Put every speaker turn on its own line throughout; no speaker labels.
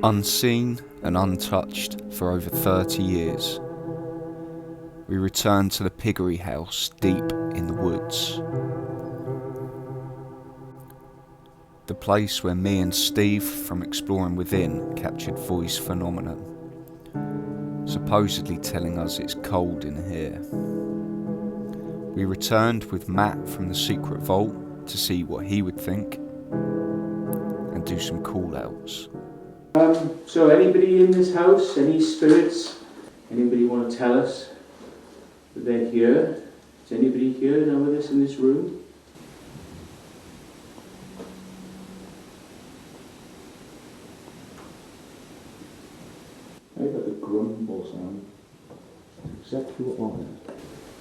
Unseen and untouched for over 30 years, we return to the piggery house deep in the woods. The place where me and Steve from Exploring Within captured voice phenomenon, supposedly telling us it's cold in here. We returned with Matt from the secret vault to see what he would think and do some call outs.
So anybody in this house, any spirits, anybody want to tell us that they're here? Is anybody here now with us in this room? I got the grumble sound. Exactly what I wanted.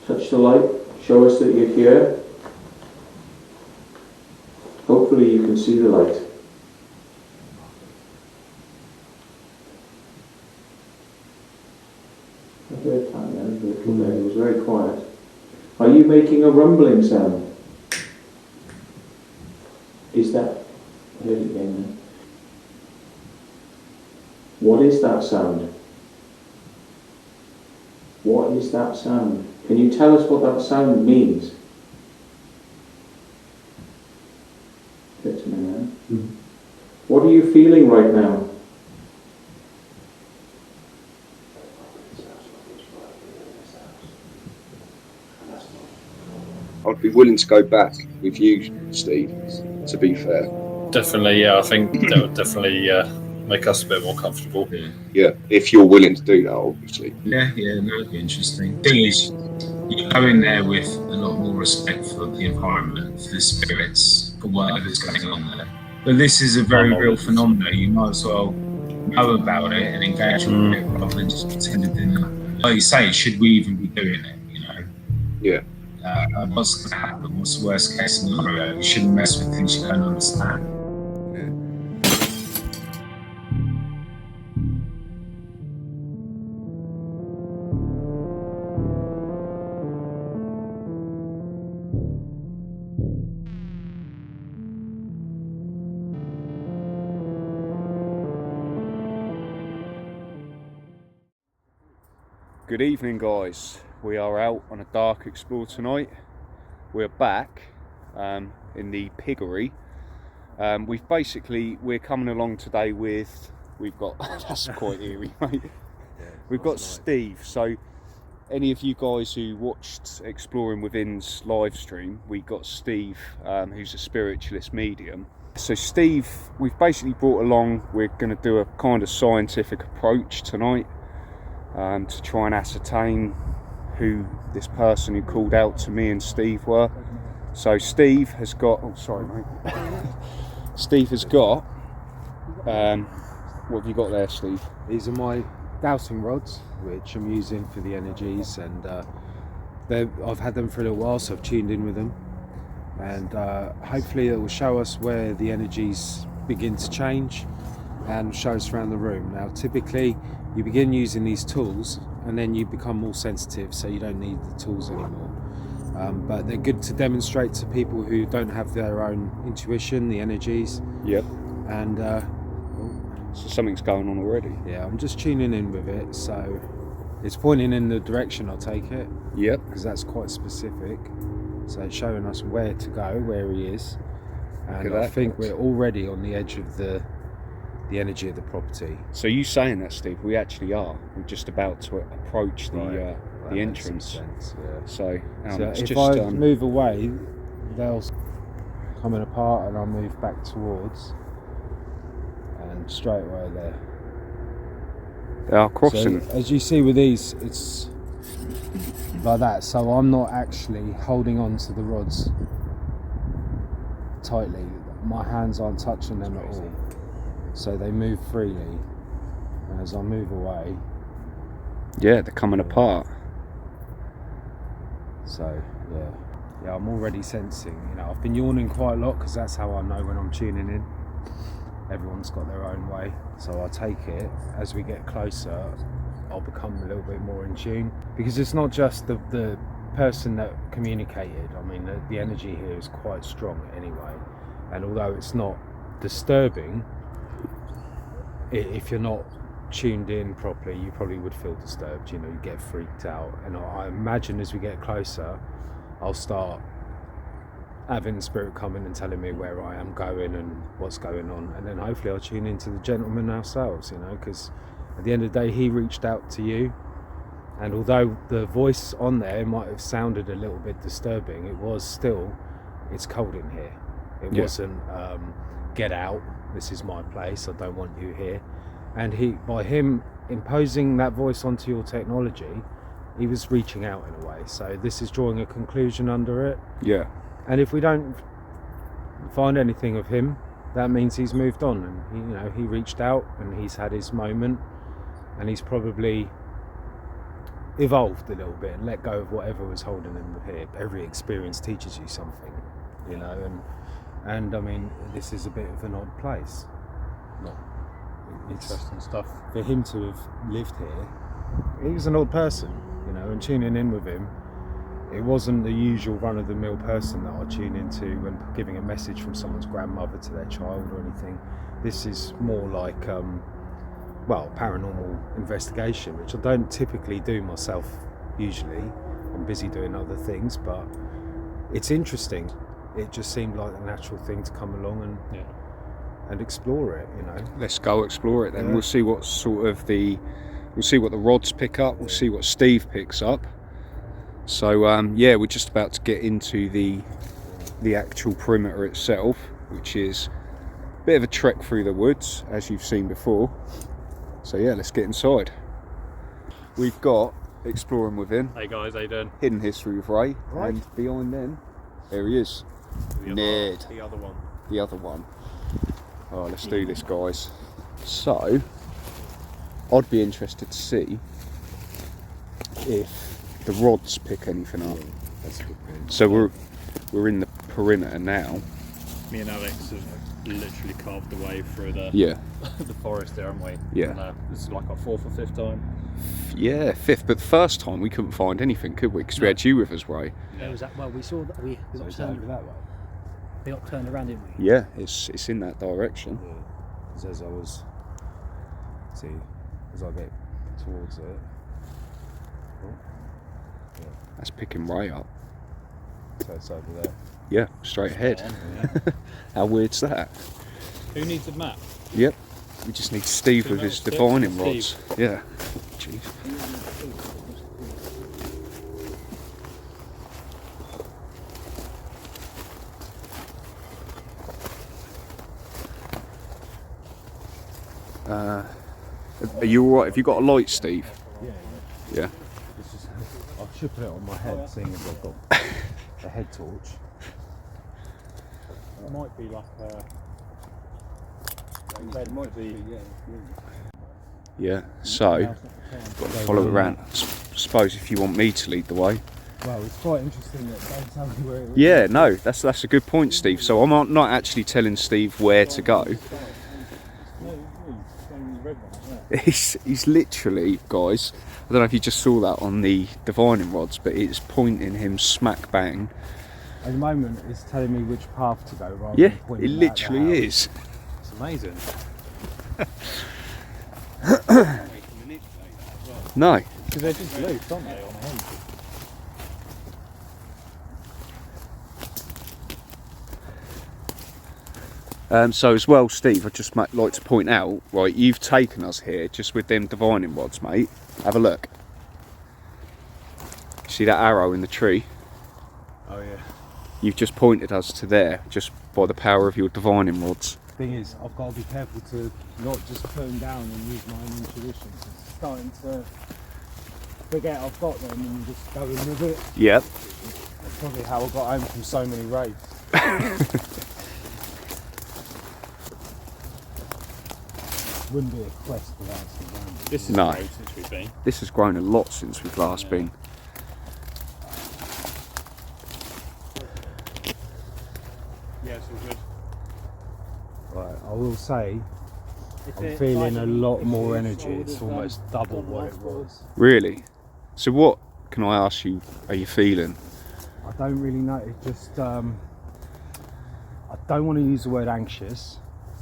Touch the light, show us that you're here. Hopefully you can see the light. Very tiny, it was very quiet. Are you making a rumbling sound? Is that... I heard it again now. What is that sound? What is that sound? Can you tell us what that sound means? Get to me now. Mm-hmm. What are you feeling right now?
I'd be willing to go back with you, Steve, to be fair.
Definitely, yeah. I think that would definitely make us a bit more comfortable.
Yeah, if you're willing to do that, obviously.
Yeah, that would be interesting. Thing is, you go in there with a lot more respect for the environment, for the spirits, for whatever's going on there. But this is a very real phenomenon. You might as well know about it and engage with it rather than just pretend it didn't. Like you say, should we even be doing it, you know?
Yeah.
What's going to happen? What's the worst case scenario? You shouldn't mess with things you don't understand.
Good evening, guys. We are out on a dark explore tonight. We're back in the piggery. We're coming along today with, we've got, that's quite eerie, mate. Yeah, we've got Steve. So any of you guys who watched Exploring Within's live stream, we got Steve, who's a spiritualist medium. So Steve, we've basically brought along, we're going to do a kind of scientific approach tonight to try and ascertain who this person who called out to me and Steve were. So Steve has got, oh sorry mate, Steve has got, what have you got there, Steve?
These are my dowsing rods, which I'm using for the energies, and I've had them for a little while, so I've tuned in with them, and hopefully it will show us where the energies begin to change and show us around the room. Now typically you begin using these tools and then you become more sensitive, so you don't need the tools anymore. But they're good to demonstrate to people who don't have their own intuition, the energies.
Yep.
And
so something's going on already.
Yeah, I'm just tuning in with it, so it's pointing in the direction I'll take it.
Yep.
Because that's quite specific. So it's showing us where to go, where he is. And I think we're already on the edge of the energy of the property.
So you saying that, Steve? We actually are. We're just about to approach the entrance.
Sense, yeah.
So
if
just,
I move away, they'll coming apart, and I'll move back towards, and straight away there.
They are crossing.
So, as you see with these, it's like that. So I'm not actually holding on to the rods tightly. My hands aren't touching them at all. So they move freely, and as I move away,
yeah, they're coming apart.
So yeah, I'm already sensing. You know, I've been yawning quite a lot because that's how I know when I'm tuning in. Everyone's got their own way, so I take it as we get closer. I'll become a little bit more in tune, because it's not just the person that communicated. I mean, the energy here is quite strong anyway, and although it's not disturbing, if you're not tuned in properly, you probably would feel disturbed. You know, you get freaked out. And I imagine as we get closer, I'll start having spirit coming and telling me where I am going and what's going on, and then hopefully I'll tune into the gentleman ourselves, you know, because at the end of the day he reached out to you, and although the voice on there might have sounded a little bit disturbing, it was still, it's cold in here. It wasn't get out, this is my place, I don't want you here. And by him imposing that voice onto your technology, he was reaching out in a way. So this is drawing a conclusion under it.
Yeah.
And if we don't find anything of him, that means he's moved on, and he reached out and he's had his moment, and he's probably evolved a little bit and let go of whatever was holding him here. Every experience teaches you something, you know, and I mean, this is a bit of an odd place.
Interesting stuff.
For him to have lived here, he was an odd person, you know, and tuning in with him, it wasn't the usual run-of-the-mill person that I tune into when giving a message from someone's grandmother to their child or anything. This is more like, paranormal investigation, which I don't typically do myself usually. I'm busy doing other things, but it's interesting. It just seemed like the natural thing to come along and explore it, you know.
Let's go explore it then.
Yeah.
We'll see what we'll see what the rods pick up. We'll see what Steve picks up. So we're just about to get into the actual perimeter itself, which is a bit of a trek through the woods, as you've seen before. So yeah, let's get inside. We've got Exploring Within,
Hey guys, how you doing?
Hidden History of Ray,
Right.
and behind them, there he is, Ned,
The other one.
the other one. Oh, let's do this, guys. So, I'd be interested to see if the rods pick anything up.
That's good.
So we're in the perimeter now.
Me and Alex have literally carved the way through the the forest there, haven't we?
Yeah.
And, this is like our 4th or 5th time.
Yeah, 5th, but the first time we couldn't find anything, could we? Because we had you with us, Ray.
There was that. Well, we saw that we
So
got
it's over
turned.
that way.
We got turned around, didn't we?
Yeah, it's in that direction.
Yeah. 'Cause as I get towards it,
That's picking Ray up.
so it's over there.
Yeah, straight ahead. How weird's that?
Who needs a map?
Yep. We just need Steve
Two
with his
minutes,
divining
Steve.
rods. Yeah. Jeez. Are you alright? Have you got a light, Steve? Yeah.
It's just, I should put it on my head, seeing as I've got a head torch.
It might be like a...
Yeah. So, got to follow it around. Suppose if you want me to lead the way.
Well, it's quite interesting that they tell me where it is.
Yeah, no, that's a good point, Steve. So I'm not actually telling Steve where to go. He's literally, guys, I don't know if you just saw that on the divining rods, but it's pointing him smack bang.
At the moment, it's telling me which path to go rather
Yeah,
than
it
pointing at the
literally
house.
is.
It's amazing.
No.
Because they're just loose, aren't they, on a hemp?
So as well, Steve, I'd just like to point out, right, you've taken us here just with them divining rods, mate. Have a look. See that arrow in the tree?
Oh yeah.
You've just pointed us to there, just by the power of your divining rods.
Thing is, I've got to be careful to not just put them down and use my own intuition. It's starting to forget I've got them and just go in with it.
Yep.
That's probably how I got home from so many raves. Wouldn't be a quest without some random.
This is
No.
grown since we've been.
This has grown a lot since we've last been.
Yeah, it's all good.
Right, I will say,
If
I'm
it-
feeling a
like,
lot
if
more
you
energy.
sort
It's
of,
almost double
got
what it
lost
was.
Really? So what, can I ask you, are you feeling?
I don't really know. It just, I don't want to use the word anxious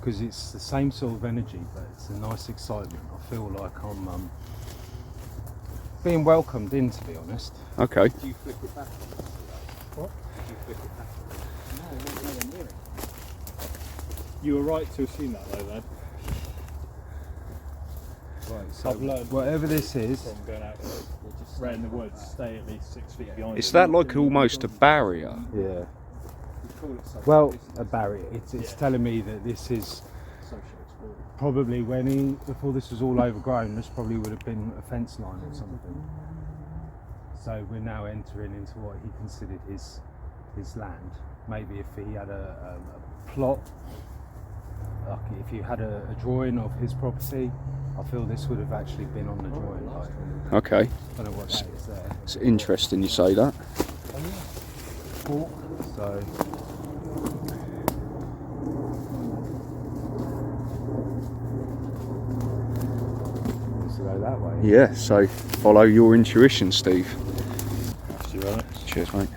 because it's the same sort of energy, but it's a nice excitement. I feel like I'm being welcomed in, to be honest.
Okay.
Do you flick it back?
What?
Do you flick it back?
No, there's nowhere near it.
You were right to assume that though, then.
Right, so
I've learned
whatever this is,
from going out right in the woods, stay at least 6 feet behind.
Is that like almost a barrier?
yeah. Well, a barrier. It's telling me that this is probably before this was all overgrown, this probably would have been a fence line or something. So we're now entering into what he considered his land. Maybe if he had a plot, like if you had a drawing of his property, I feel this would have actually been on the drawing. Like,
Okay.
I don't know what that is there.
It's interesting you say that.
So. Go that way.
Yeah, so follow your intuition, Steve.
That's you, right?
Cheers, mate.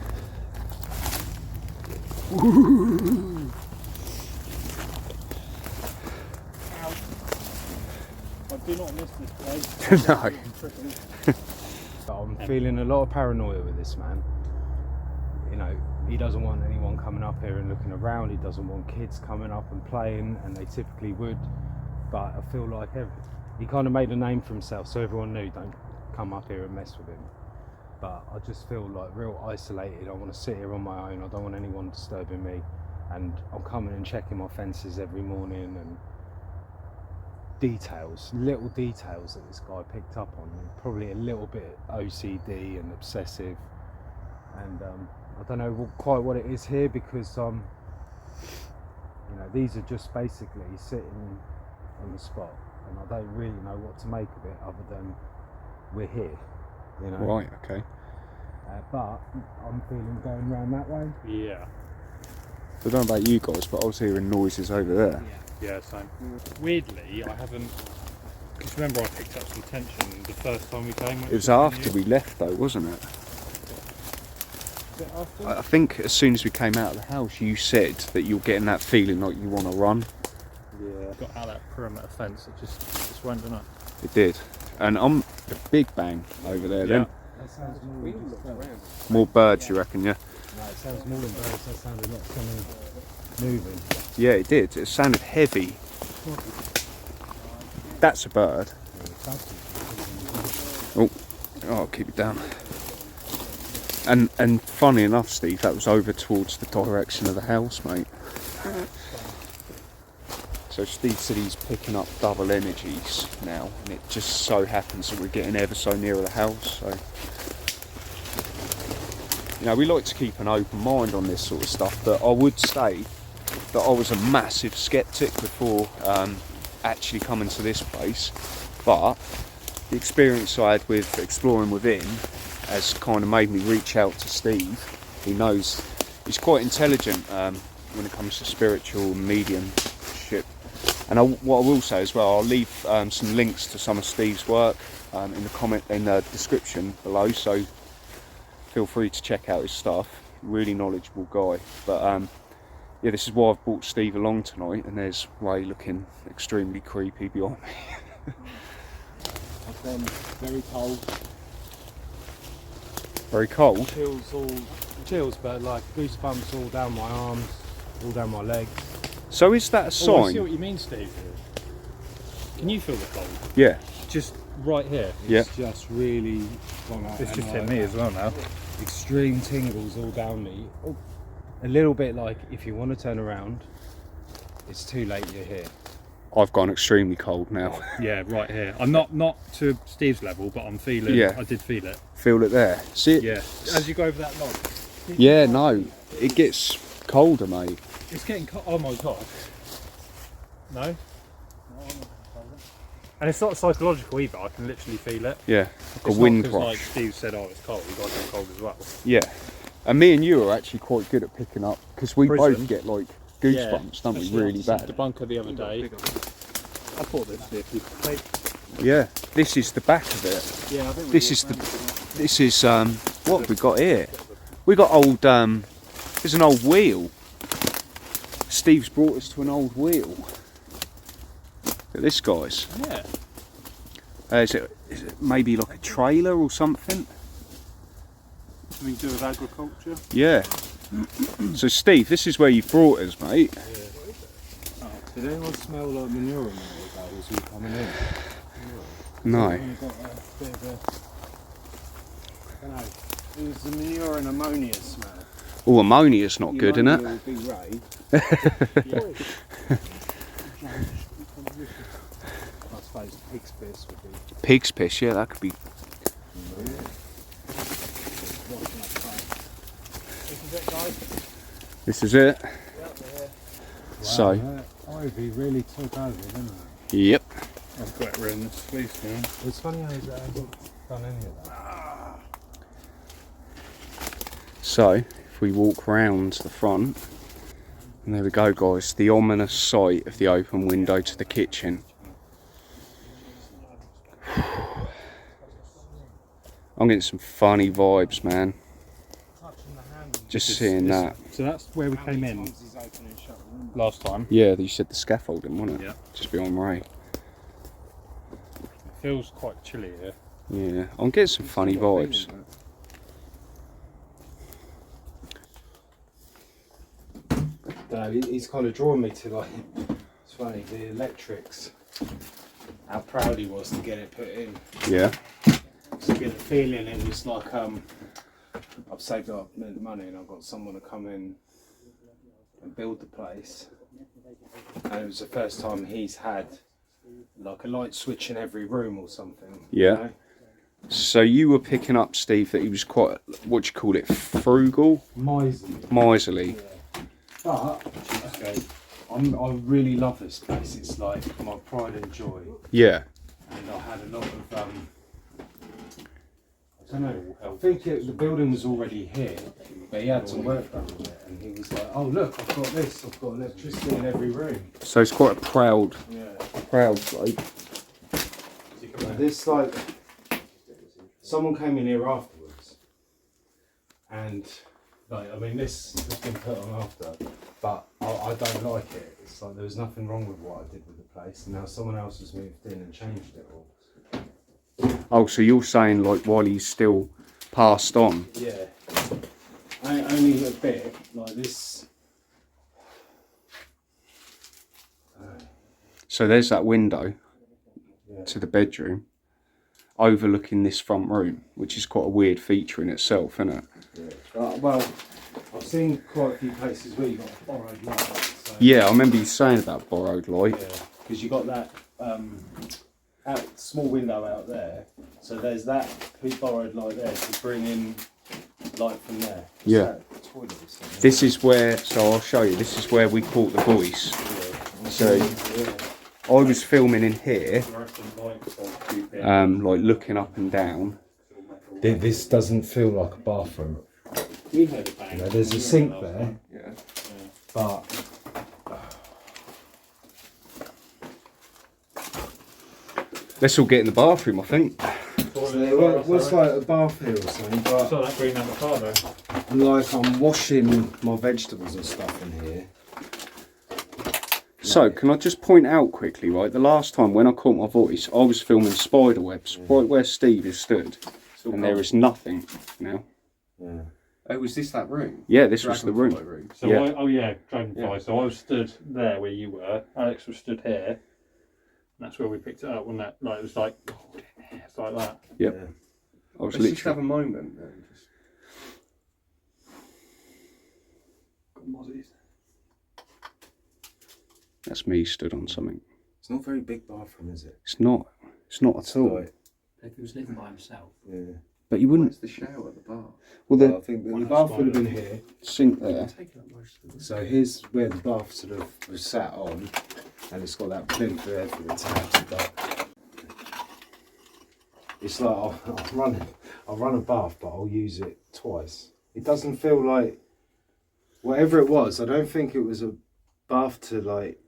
I do not miss this place.
No.
But I'm feeling a lot of paranoia with this man. You know, he doesn't want anyone coming up here and looking around. He doesn't want kids coming up and playing, and they typically would. But I feel like he kind of made a name for himself, so everyone knew, don't come up here and mess with him. But I just feel like real isolated. I want to sit here on my own. I don't want anyone disturbing me. And I'm coming and checking my fences every morning, and little details that this guy picked up on. Probably a little bit OCD and obsessive. And I don't know quite what it is here, because you know, these are just basically sitting on the spot. And I don't really know what to make of it other than we're here, you know.
Right, okay.
But I'm feeling going round that way.
Yeah.
I don't know about you guys, but I was hearing noises over there.
Yeah, same. Weirdly, I haven't. Because remember, I picked up some tension the first time we came.
It was after we left, though, wasn't it? I think as soon as we came out of the house, you said that you're getting that feeling like you want to run.
Yeah. Got out of that perimeter fence. It just went, didn't it?
It did. And I'm a big bang over there then.
That sounds more than
More birds, you reckon, yeah?
No, it sounds more than birds. That sounded like something moving.
Yeah, it did. It sounded heavy. That's a bird. Oh, I'll keep it down. And funny enough, Steve, that was over towards the direction of the house, mate. So Steve said he's picking up double energies now, and it just so happens that we're getting ever so near the house. So, you know, we like to keep an open mind on this sort of stuff, but I would say that I was a massive skeptic before actually coming to this place. But the experience I had with Exploring Within has kind of made me reach out to Steve. He knows, he's quite intelligent when it comes to spiritual mediumship. And what I will say as well, I'll leave some links to some of Steve's work in the description below, so feel free to check out his stuff. Really knowledgeable guy. But yeah, this is why I've brought Steve along tonight, and there's Ray looking extremely creepy behind me.
I've gone very cold.
Very cold?
Chills, but like goosebumps all down my arms, all down my legs.
So is that a
Oh, I
sign?
see what you mean, Steve. Can you feel the cold?
Yeah.
Just right here.
Yeah.
It's just really gone out.
It's
and
just
I-
hit me as well now.
Extreme tingles all down me. Oh, a little bit like if you want to turn around, it's too late, you're here.
I've gone extremely cold now.
Yeah, right here. I'm not to Steve's level, but I'm feeling.
Yeah.
I did feel it.
Feel it there. See it?
Yeah. As you go over that log.
Yeah, no. It gets colder, mate.
It's getting cold. Oh my god. No. And it's not psychological either. I can literally feel it.
Yeah. Like a
It's
wind
not 'cause,
rush.
like Steve said, oh, it's cold. You guys are cold as well.
Yeah. And me and you are actually quite good at picking up, because we
Prison.
both get like goosebumps, don't we? Really
The
bad.
bunker the other day. I thought this would be a piece of tape.
Yeah. This is the back of it.
Yeah, I think
This is what have we got here? We got old there's an old wheel. Steve's brought us to an old wheel. at this, guys.
Yeah.
Is it maybe like a trailer or something?
Something to do with agriculture?
Yeah. So Steve, this is where you brought us, mate.
Did anyone smell like manure in there as we coming in?
No.
Got a bit of a, I don't know. It was the manure and ammonia smell.
Oh, ammonia's not good, innit?
Would be Ray. I suppose pig's piss would be.
Pig's piss, yeah, that could be. This is it. So.
Ivy really took over, didn't it?
Yep.
I've got rid of this fleece now.
It's funny how they haven't done any of that.
So, if we walk round the front, and there we go, guys, the ominous sight of the open window to the kitchen. I'm getting some funny vibes, man. Just seeing that.
So that's where we came in last time.
Yeah, you said the scaffolding, wasn't it?
Yeah.
Just beyond Ray.
It feels quite chilly here.
Yeah, I'm getting some funny vibes.
He's kind of drawn me to, like, it's funny, the electrics. How proud he was to get it put in.
Yeah.
So I get the feeling it was like, I've saved up money and I've got someone to come in and build the place. And it was the first time he's had like a light switch in every room or something.
Yeah.
You know?
So you were picking up, Steve, that he was quite, what do you call it, frugal? Miserly.
Yeah. But I really love this place. It's like my pride and joy.
Yeah.
And I had a lot of I don't know. I think the building was already here, but he had some work done on it, and he was like, "Oh look, I've got this. I've got electricity in every room."
So it's quite a proud bloke.
This like someone came in here afterwards, and like I mean this has been put on after, but I don't like it. It's like there was nothing wrong with what I did with the place, and now someone else has moved in and changed it all.
Oh, so you're saying like while he's still passed on?
Yeah, only a bit like this.
So there's that window to the bedroom overlooking this front room, which is quite a weird feature in itself, isn't it?
Yeah. Well, I've seen quite a few places where you got borrowed light. So,
Yeah, I remember you saying about borrowed light.
yeah, because you got that small window out there. So there's that borrowed light there to bring in light from there.
Yeah.
Toilet or something.
This is where, so I'll show you, this is where we caught the voice. So I was filming in here, like looking up and down.
This doesn't feel like a bathroom.
We heard a bang.
You know, there's a sink there,
Yeah.
but
Let's all get in the bathroom, I think.
what's like a bath here or something. But
So that green avocado.
like I'm washing my vegetables and stuff in here.
So, can I just point out quickly, right, the last time when I caught my voice, I was filming spider webs right where Steve is stood, and there is nothing now.
Yeah.
Oh, was this that room?
Yeah, this was the room.
Dragonfly
So
Yeah.
dragonfly.
Yeah.
So I was stood there where you were. Alex was stood here. And that's where we picked it up. Wasn't that like it was like cold in here. It's like that.
Yep.
Yeah.
I was
Let's just have
literally.
a moment then.
That's me stood on something.
It's not a very big bathroom, is it?
It's not. It's not at all.
Like,
If he was living by himself.
yeah.
But you wouldn't.
Where's the shower at the bar?
Well,
I
the
think the bath would have been here.
sink there.
Taking up most of the
So here's where the bath sort of was sat on, and it's got that plinth there for the tap. But it's like I'll run a bath, but I'll use it twice. It doesn't feel like whatever it was. I don't think it was a bath to like.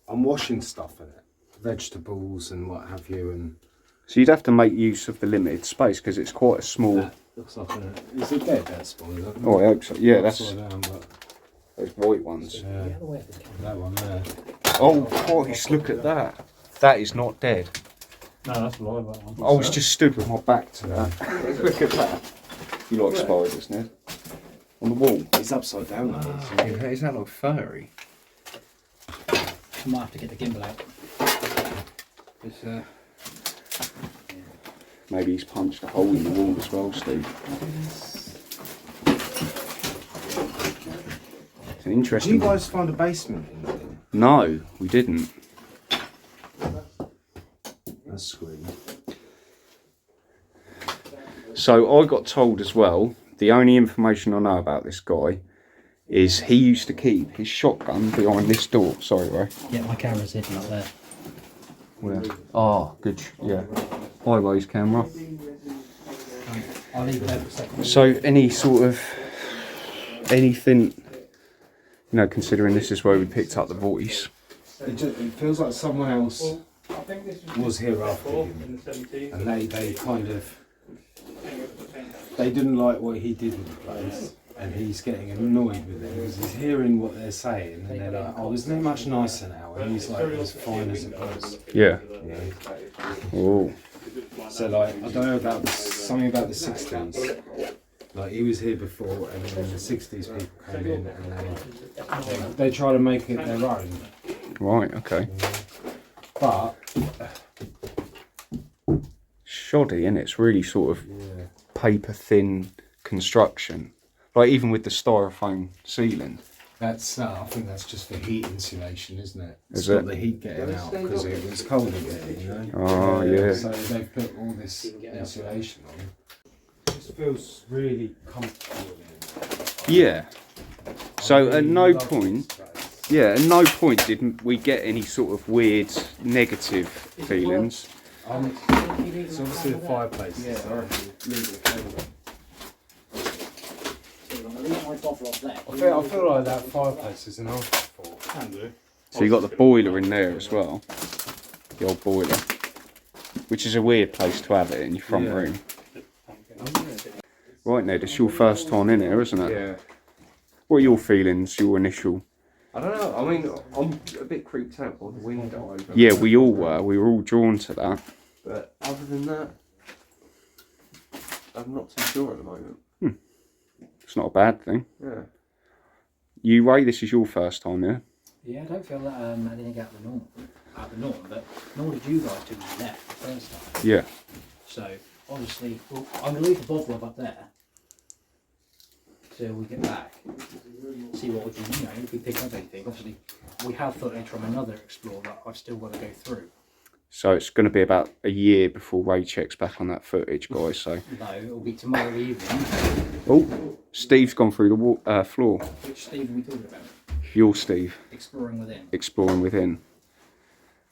I'm washing stuff in it, vegetables and what have you, and
So you'd have to make use of the limited space because it's quite a small.
that looks like it's a bed. That's one.
Oh, I hope so. Yeah, that's
Upside down, but
those white ones.
yeah,
The other way of the camera.
that one there.
Oh Christ, look at that. That is not dead.
No, that's live. That one.
I was just stood with my back to that. Look at that. You like spiders, Ned? On the wall.
It's upside down.
Is that like furry?
I might have to get the gimbal out.
It's,
Maybe he's punched a hole in the wall as well, Steve. It's an
did
interesting.
you guys find a basement in there?
No, we didn't.
That's sweet.
So I got told as well, the only information I know about this guy is he used to keep his shotgun behind this door. Sorry, Ray.
Yeah, my camera's hidden up there.
Where? Oh, good. Yeah. Hi, Ray's camera.
I'll leave it there for a second.
So any sort of anything, considering this is where we picked up the voice.
It feels like someone else was here after him, and they kind of didn't like what he did with the place, and he's getting annoyed with them because he's hearing what they're saying, and they're like, "Oh, isn't it much nicer now?" And he's like, "It's fine as it was."
Yeah.
Yeah.
Oh.
So like, I don't know about something about the 60s. Like he was here before, and then in the 60s people came in and they try to make it their own.
Right. Okay.
But
Shoddy, and it's really sort of
yeah,
paper thin construction. Like even with the styrofoam ceiling.
that's I think that's just for heat insulation, isn't it?
Is
Stop
it?
the heat getting out because it was cold again,
Oh, yeah.
So they've put all this insulation on. It just feels really comfortable.
Yeah. So
I
at
really
no
love
point,
this place.
yeah, at no point did we get any sort of weird negative feelings.
It's obviously the fireplace. Yeah. I feel like that fireplace is an afterthought.
Can do.
So you got the boiler in there as well, the old boiler, which is a weird place to have it in your front
Yeah.
room. Right, Ned, it's your first time in here, isn't it?
Yeah.
What are your feelings, your initial?
I don't know. I mean, I'm a bit creeped out by the window over.
Yeah, we all were. We were all drawn to that.
But other than that, I'm not too sure at the moment.
It's not a bad thing.
Yeah.
You, Ray, this is your first time, yeah?
Yeah, I don't feel that anything out of the norm, but nor did you guys till you left the first time.
Yeah.
So obviously, I'm going to leave the bottle up there till we get back. See what we can, if we pick up anything. Obviously, we have footage from another Explorer that I've still got to go through.
So it's going to be about a year before Ray checks back on that footage, guys. So.
No, it'll be tomorrow evening.
Oh, Steve's gone through the floor.
Which Steve are we talking about?
Your Steve.
Exploring Within.
Exploring within.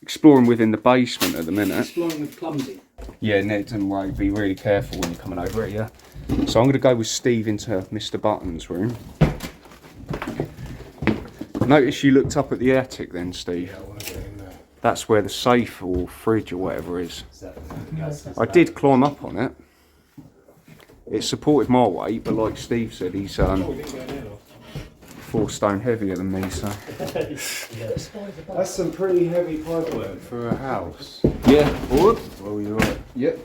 Exploring within the basement at the minute.
Exploring with Clumsy.
Yeah, Ned and Ray, be really careful when you're coming over it, yeah? So I'm going to go with Steve into Mr. Button's room. Notice you looked up at the attic then, Steve.
I want to get in there.
That's where the safe or fridge or whatever is. I did climb up on it. It supported my weight, but like Steve said, he's 4 stone heavier than me, so.
That's some pretty heavy pipework for a house.
Yeah, board.
Well, you're right.
Yep.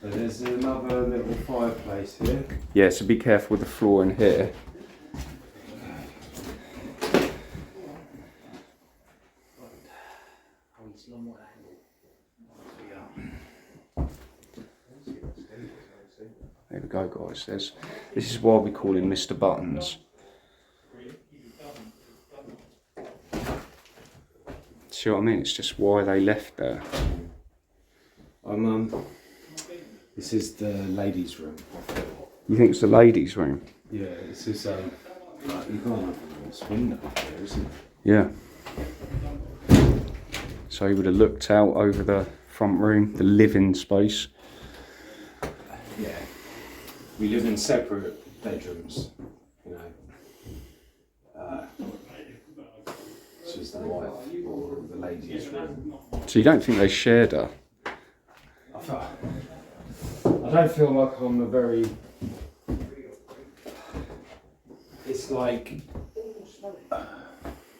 But there's another little fireplace here.
Yeah, so be careful with the floor in here. There we go, guys. This is why we call him Mr. Buttons. See what I mean? It's just why they left there.
This is the ladies' room.
You think it's the ladies' room?
Yeah, this is you can't have a window there, isn't it?
Yeah. So he would have looked out over the front room, the living space.
Yeah. We live in separate bedrooms, you know. This is the wife or the ladies' room.
So you don't think they shared her?
I don't feel like I'm a very. It's like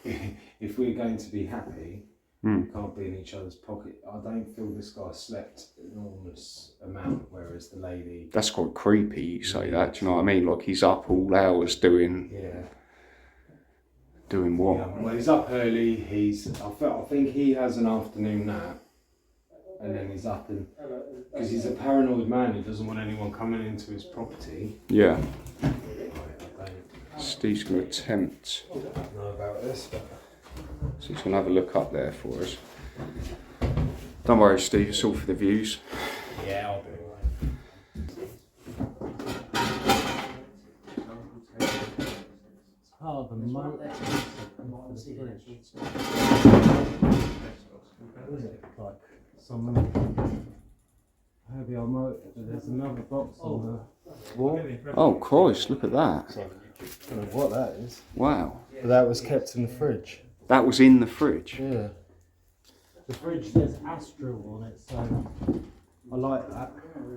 if if we're going to be happy, we can't be in each other's pocket. I don't feel this guy slept an enormous amount, whereas the lady...
That's quite creepy, you say that, do you know what I mean? Like he's up all hours doing...
Yeah.
Doing what?
Yeah, well, he's up early, I think he has an afternoon nap, and then he's up and... Because he's a paranoid man who doesn't want anyone coming into his property.
Yeah. Steve's going to attempt...
I don't know about this, but...
So he's going to have a look up there for us. Don't worry, Steve, it's all for the views.
Yeah, I'll do it.
Oh, the moat. Like some heavy on moat. There's another box on the wall.
Oh, Christ, look at that.
I don't know what that is.
Wow.
But that was kept in the fridge.
That was in the fridge?
Yeah.
The fridge says Astral on it, so I like that.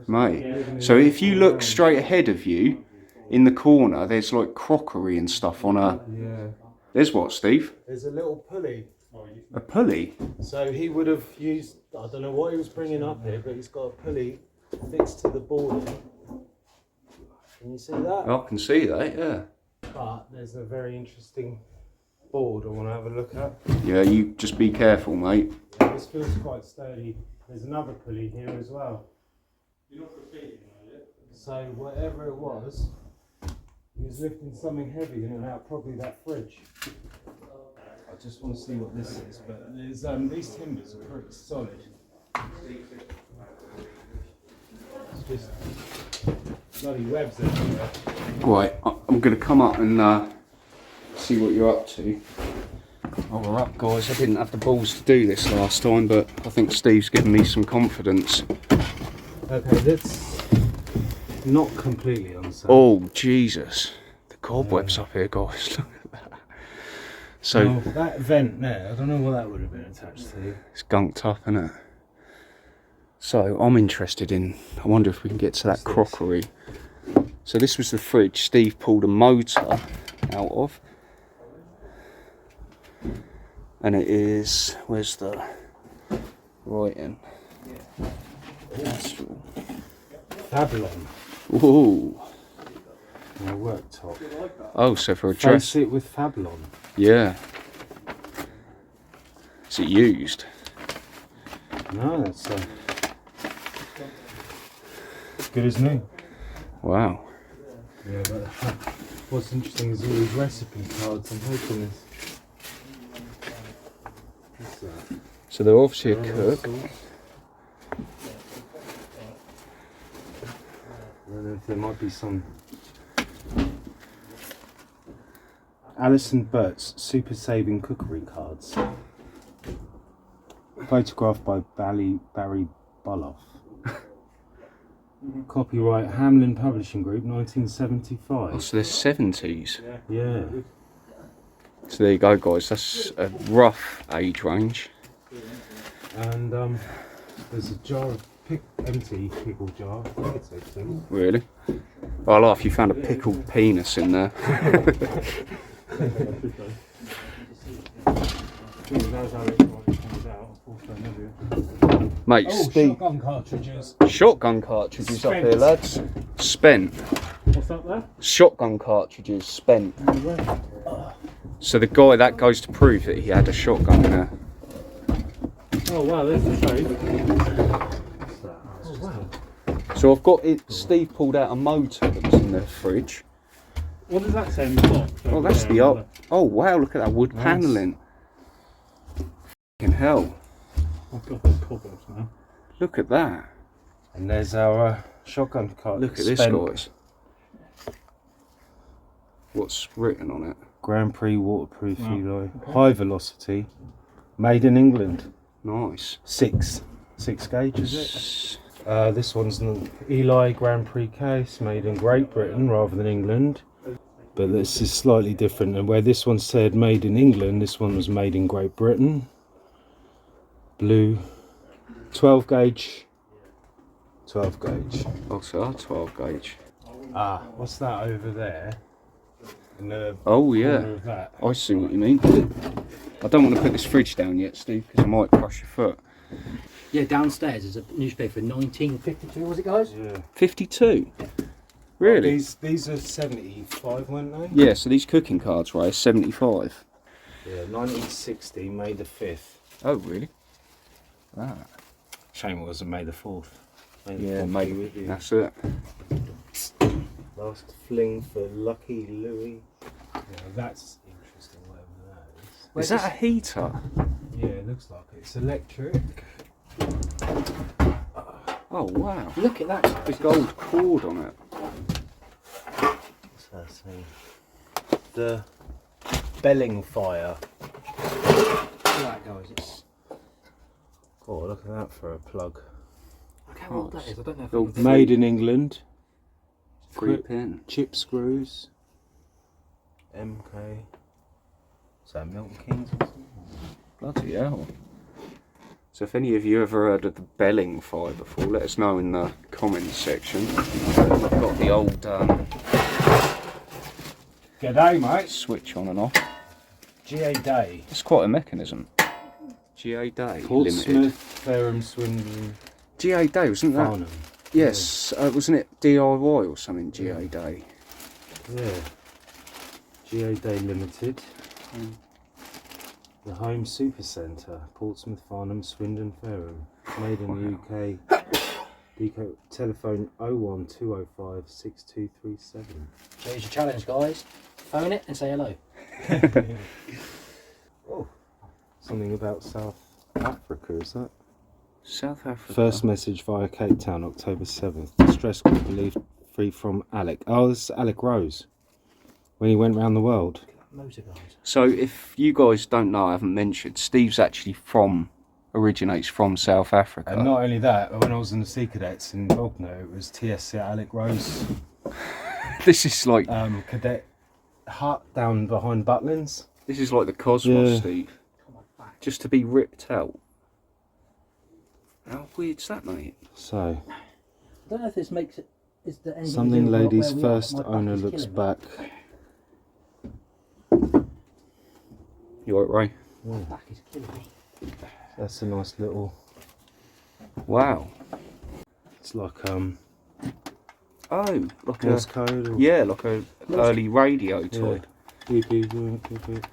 Mate, so if you look straight ahead of you, in the corner, there's like crockery and stuff on a...
Yeah.
There's what, Steve?
There's a little pulley.
A pulley?
So he would have used, I don't know what he was bringing up here, but he's got a pulley fixed to the board. Can you see that?
I can see that, yeah.
But there's a very interesting board I want to have a look at.
Yeah, you just be careful, mate.
This feels quite sturdy. There's another pulley here as well.
You're not repeating, are you?
So whatever it was, he was lifting something heavy in and out, probably that fridge. I just want to see what this is, but there's these timbers are pretty solid. It's just bloody webs everywhere.
Right, I'm going to come up and see what you're up to. Oh, we're up, guys. I didn't have the balls to do this last time, but I think Steve's given me some confidence.
Okay, that's not completely unsafe.
Oh, Jesus. The cobwebs up here, guys. Look at that. So,
well, that vent there, I don't know what that would have been attached to.
it's gunked up, isn't it? So, I'm interested in... I wonder if we can get to that crockery. So, this was the fridge Steve pulled a motor out of. And it is... Where's the writing? Astral.
Babylon.
Ooh.
My worktop.
Oh, so for a dress.
Face it with Fablon.
Yeah. Is it used?
No, that's good as new.
Wow.
Yeah, but what's interesting is all these recipe cards. I'm hoping this. What's that?
So they're obviously a cook.
I don't know if there might be some. Alison Burt's Super Saving Cookery Cards. Photographed by Barry Bulloff. Copyright Hamlin Publishing Group, 1975.
Oh, so they're 70s.
Yeah.
So there you go, guys. That's a rough age range.
And there's a jar of empty pickle jar. I think it's open.
Really? I laugh, you found a pickled penis in there. Mate, Steve.
Shotgun cartridges.
Shotgun cartridges up here, lads. Spent.
What's up there?
Shotgun cartridges spent. So the guy, that goes to prove that he had a shotgun in there.
Oh wow, there's the trade.
Oh wow.
So I've got it. Steve pulled out a motor that was in the fridge.
What does that say in the box?
Oh, that's the up. Oh wow, look at that wood panelling. Fucking hell.
I've got those cobwebs now.
Look at that.
And there's our shotgun card.
Look at this, guys. What's written on it?
Grand Prix waterproof Eli. High velocity. Made in England.
Nice.
Six gauges. Is it? This one's an Eli Grand Prix case, made in Great Britain rather than England. But this is slightly different. And where this one said made in England, this one was made in Great Britain. Blue. 12 gauge. 12 gauge.
Oh, so 12 gauge.
Ah, what's that over there? In the
Oh yeah.
corner of that.
I see what you mean. I don't want to put this fridge down yet, Steve, because I might crush your foot.
Yeah, downstairs is a newspaper, 1952, was it, guys?
Yeah.
52? Really?
These are 75, weren't they?
Yeah, so these cooking cards, right, 75.
Yeah, 1960, May the 5th.
Oh, really? Ah.
Shame it wasn't May the 4th. May the
Yeah,
4th
mate,
be with you.
that's it.
Last fling for Lucky Louie. Yeah, that's interesting, whatever that is.
Is that a heater?
Yeah, it looks like it. It's electric.
Oh, wow.
Look at that.
The gold cord on it.
What's that saying? The Belling Fire.
Look at that, guys. It's...
Oh, look at that for a plug.
Look how old that is. I don't know if
Oh,
I can...
Made in England.
3 pin.
Chip screws. MK. Is that Milton Keynes or something?
Bloody hell. So if any of you ever heard of the Belling Fire before, let us know in the comments section. We've got the old
G'day, mate.
switch on and off.
GA Day.
It's quite a mechanism. GA Day
Portsmouth,
Limited.
Fareham, Swindon,
GA Day, wasn't that?
Farnham.
Yes, wasn't it DIY or something, GA Day?
Yeah. GA Day Limited. The Home Super Centre, Portsmouth, Farnham, Swindon, Fareham. Made in the UK. Deco telephone 01205 6237.
So here's your challenge, guys. Phone it and say hello.
Oh, something about South Africa, is that?
South Africa.
First message via Cape Town, October 7th. Distress call believed free from Alec. Oh, this is Alec Rose. When he went round the world.
Motor guys.
So if you guys don't know, I haven't mentioned, Steve's actually originates from South Africa.
And not only that, when I was in the Sea Cadets in Bognor, it was TSC Alec Rose
This is like
cadet hut down behind Butlins.
this is like the cosmos,
Yeah.
Steve. Just to be ripped out. How weird's that, mate?
So,
I don't know if this makes it... Is there anything
something
to do with
lady's
where we are,
first
but my back
owner
is
looks
killing
back.
You alright, Ray?
me. My back is killing me.
That's a nice little.
Wow.
It's like
Oh, like
Morse
a
code. Or
like a early radio toy.
Beep, beep, beep, beep, beep.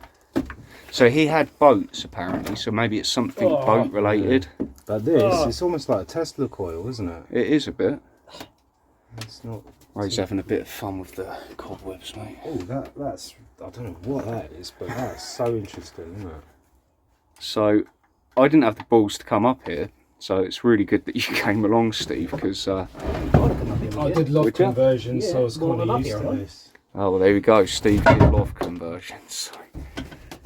So he had boats apparently, so maybe it's something boat related.
But this, it's almost like a Tesla coil, isn't it?
It is a bit.
It's not.
Ray's having a bit of fun with the cobwebs, mate.
Oh, that's. I don't know what that is, but that's so interesting, isn't it?
So I didn't have the balls to come up here, so it's really good that you came along, Steve, because
I
did loft
Would ya?
conversions, so I was
more
kind
than
of
up
used
here,
to
aren't
this.
oh well, there we go. Steve did loft conversions, so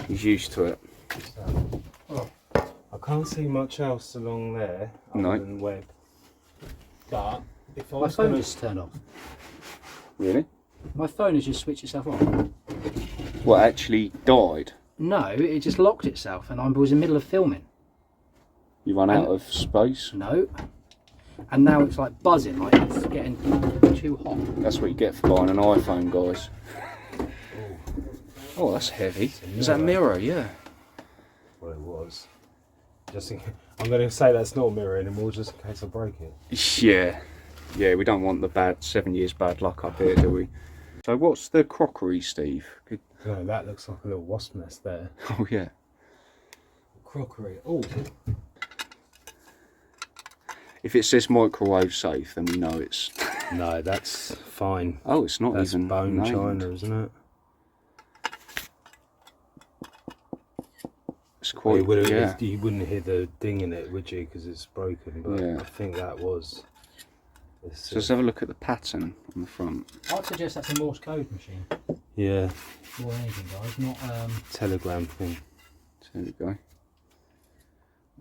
he's used to it.
So, I can't see much else along there other
No.
than web. But if I
My
was
phone
going
just turned off.
Really?
My phone has just switched itself on.
What actually died?
No, it just locked itself and I was in the middle of filming.
You run out of space?
No. And now it's like buzzing, like it's getting too hot.
That's what you get for buying an iPhone, guys. Oh, that's heavy. Is that a mirror? Yeah.
Well, it was. Just in, I'm going to say that's not a mirror anymore, just in case I break it.
Yeah. Yeah, we don't want the 7 years bad luck up here, do we? So what's the crockery, Steve?
No, that looks like a little wasp nest there.
Oh, yeah.
Crockery. Oh,
If it says microwave safe, then we know it's...
no, that's fine.
Oh, it's not
That's
even
bone
named.
china, isn't it?
It's
Well,
quite, yeah.
you wouldn't hear the ding in it, would you? Because it's broken. But
Yeah.
I think that was.
So let's have a look at the pattern on the front.
I'd suggest that's a Morse code machine.
Yeah,
More than anything, guys. Not
telegram thing.
So there we go.
You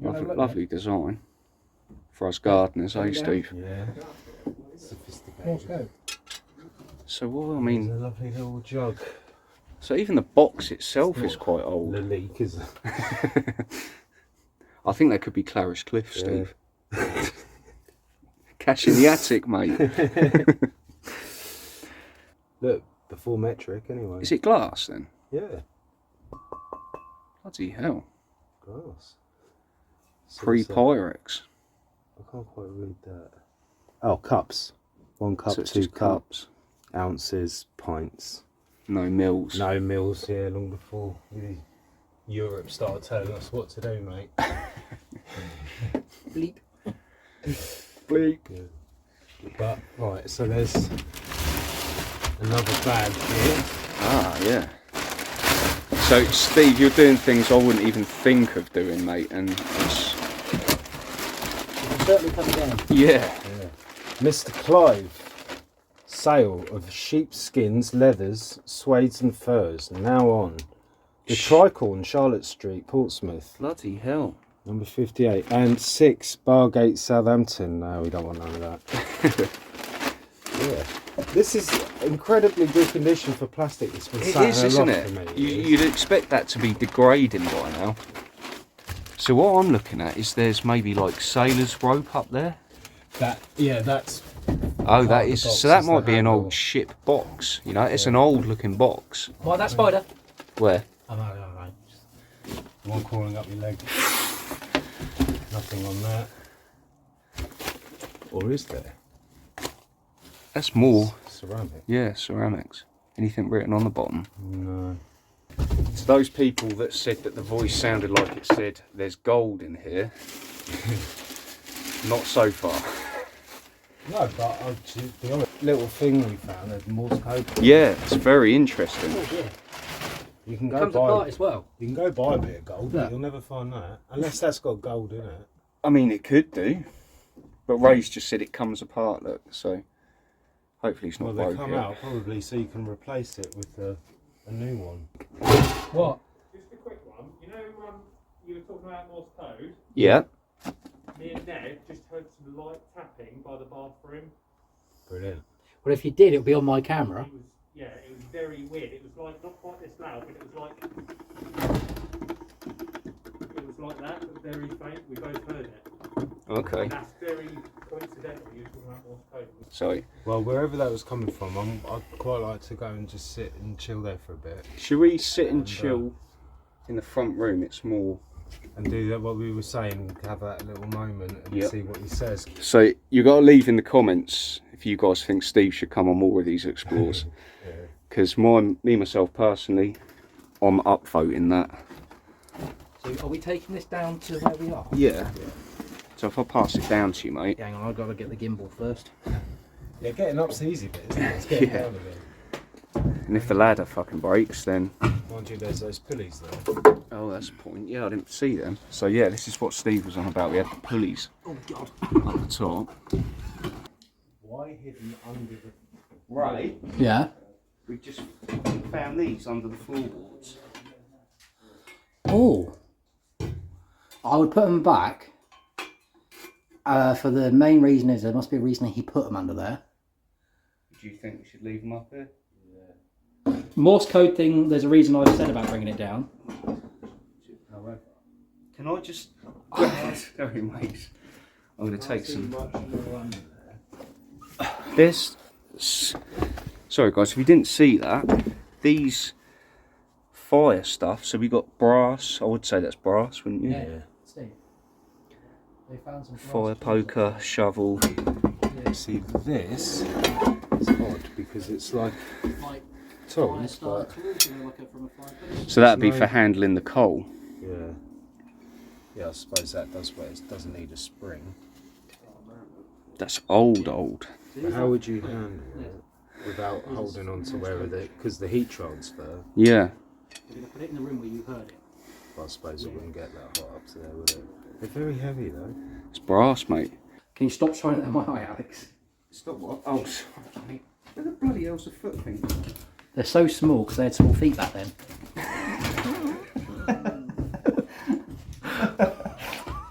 wanna look
Lovely design. For us gardeners, eh, Steve?
Yeah.
Morse
Sophisticated.
code.
So what, I
There's
mean,
a lovely little jug.
so even the box itself is quite old.
The leak, is it?
I think that could be Clarice Cliff,
Yeah.
Steve. Cash in the attic, mate.
Look, before metric anyway.
Is it glass then?
Yeah.
Bloody hell.
Grass. So
Pre-Pyrex.
I can't quite read that. Oh, cups. 1 cup,
So it's
2
just
cups. Ounces, pints.
No mils.
No mils here long before Europe started telling us what to do, mate.
Bleep.
Bleep.
Good. But, right, so there's another bag here.
Ah, yeah. So, Steve, you're doing things I wouldn't even think of doing, mate, and it's...
You can certainly come down.
Yeah.
Mr. Clive. Sale of sheepskins, leathers, suedes and furs. Now on. The Tricorn, Charlotte Street, Portsmouth.
Bloody hell.
Number 58. And 6, Bargate, Southampton. No, we don't want none of that. Yeah. This is incredibly good condition for plastic. It's been sat in a
isn't
loft
it?
for me.
You'd expect that to be degrading by now. So what I'm looking at is there's maybe like sailor's rope up there.
That's...
Oh, that is... So that might be an
handle.
old ship box, you know? It's an old looking box.
Why that spider?
Where?
Oh, no.
One crawling up your leg. Nothing on that. Or is there?
That's more...
Ceramic.
Yeah, ceramics. Anything written on the bottom?
No.
To those people that said that the voice sounded like it said there's gold in here, not so far.
No, but the other little thing we found, there's Morse code.
Yeah, it's very interesting.
Oh, yeah.
You can go
Comes
buy
apart as well.
You can go buy a bit of gold,
Yeah.
but you'll never find that unless that's got gold in it.
I mean, it could do, but Ray's just said it comes apart. Look, so hopefully it's not
Well, they
broke
come
yet.
out probably so you can replace it with a new one.
What?
Just a quick one. You know, you were talking about Morse code.
Yeah.
Me and Ned just heard some light tapping by the bathroom.
Brilliant.
Well, if you did, it would be on my camera.
It was, yeah, it was very weird. It was like not quite this loud, but it was like that, but very faint. We both heard it.
Okay.
And that's very coincidental. You were talking about Morse code.
Sorry.
Well, wherever that was coming from, I'd quite like to go and just sit and chill there for a bit
Should we sit and chill in the front room? It's more.
and do that. What we were saying, have that little moment and
Yep.
see what he says.
So you got to leave in the comments if you guys think Steve should come on more of these explores. Because me myself personally, I'm upvoting that.
So, are we taking this down to where we are?
Yeah. So if I pass it down to you, mate.
Hang on, I've got to get the gimbal first.
Yeah, getting up's the easy bit, isn't it? It's getting
Yeah.
down a bit.
And if the ladder fucking breaks, then...
Mind you, there's those pulleys there.
Oh, that's the point. Yeah, I didn't see them. So yeah, this is what Steve was on about. We had the pulleys
Oh, God.
up the top.
Why hidden under the...
Right.
Yeah.
We just found these under the floorboards.
Oh. I would put them back. For the main reason is there must be a reason he put them under there.
Do you think we should leave them up here?
Morse code thing, there's a reason I said about bringing it down.
However, can I just... Sorry, mate. I'm going to take some... This... Sorry guys, if you didn't see that, these fire stuff, so we got brass, I would say that's brass, wouldn't you?
Yeah. Steve, they found some
Fire poker, shovel.
See, this is odd because it's like tools, but
So that'd be for handling the coal.
yeah, I suppose that does, but it doesn't need a spring.
That's old.
But how would you handle it without holding on to wherever because the heat transfer?
Yeah.
You're going to put it in the room where you heard it.
I suppose it wouldn't get that hot up to there, would it? They're very heavy though.
It's brass, mate.
Can you stop shining at my eye, Alex?
Stop what? Oh, sorry. Where the bloody hell's the foot thing?
They're so small because they had small feet back then.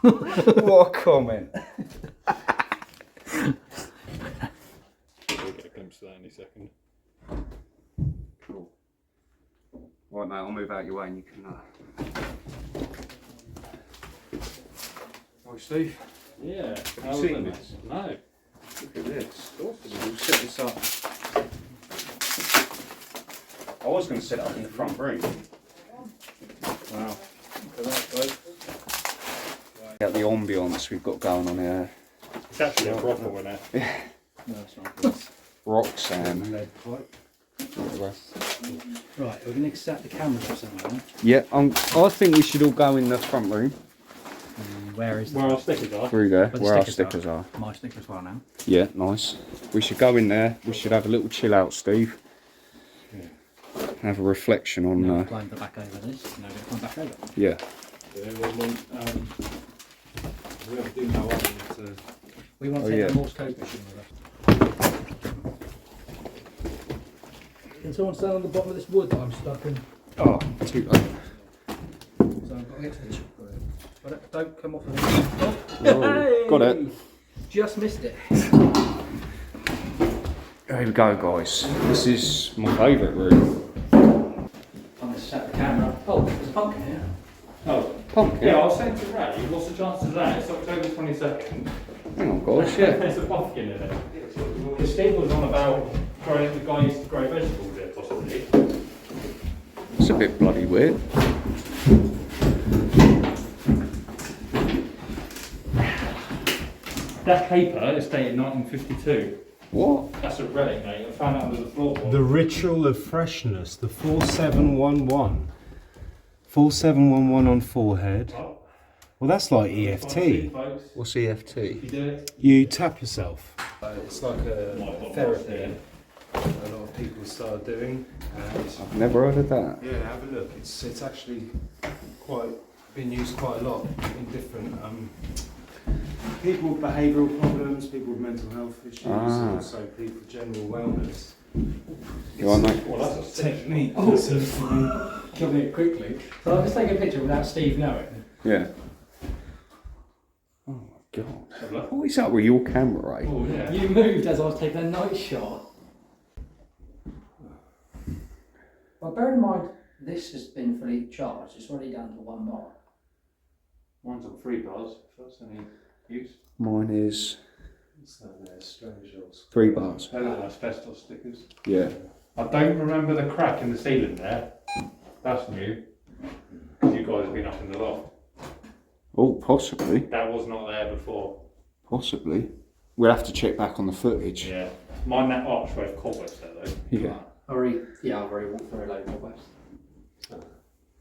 What a comment.
We'll get a glimpse of that in a second.
Cool. Right, mate, I'll move out your way and you can... Oh, Steve.
Yeah.
Have you seen this?
No.
Look at this. We'll set this up. I was going to set it up in the front room. Wow.
for that, guys.
At the ambience we've got going on here.
It's actually a brothel in there.
No, it's not.
Roxanne.
Lead pipe.
Right, we're going to set the cameras up somewhere.
Yeah, I think we should all go in the front room.
Where is
Where our stickers are.
Through there,
the
where our
stickers
stickers are.
My sticker as well now.
Yeah, nice. We should go in there. We should have a little chill out, Steve. Have a reflection on.
Now climb the back over this. Now we're going to come back over.
Yeah.
We have to do now to...
We want
Oh,
to take
yeah.
a Morse code machine with us. Can someone stand on the bottom of this wood that I'm stuck in?
Oh, too late.
So I've got to get to the chip. But don't come off of it.
Whoa, got it.
Just missed it.
Here we go, guys. This is my favourite room.
I'm going to set the camera. Oh, there's a pumpkin here.
Oh,
Pumpkin.
yeah, I was saying to Ray, what's the chances of that? It's October 22nd.
Hang on, guys. Yeah.
There's a pumpkin in it. Because Steve was on about growing, the guy used to grow vegetables there, possibly.
It's a bit bloody weird.
That paper is dated 1952.
What?
That's a relic, mate. I found it under the floorboard.
The Ritual of Freshness, the 4711. 4711 on forehead.
Oh,
Well, that's like
folks.
EFT.
What's EFT?
You do it?
You tap yourself.
It's like a therapy a lot of people start doing.
I've never heard of that.
Yeah, have a look. It's actually quite been used quite a lot in different people with behavioural problems, people with mental health issues, and also people with general wellness.
You want mate?
Well, that's a
Technique.
Killing it quickly. So I'll just take a picture without Steve knowing.
Yeah. Oh my god. What is up with your camera, eh?
Oh, yeah.
You moved as I was taking a night shot. Well, bear in mind, this has been fully charged. It's already down to 1 bar.
Mine's on 3 bars, if that's any use.
Mine is
What's that there? Strange little
3 bars.
They're little asbestos stickers.
Yeah.
I don't remember the crack in the ceiling there. That's new. Because you guys have been up in the loft.
Oh, possibly.
That was not there before.
Possibly. We'll have to check back on the footage.
Yeah. Mine, that archway of cobwebs there though.
Yeah.
I've already walked through a load of west.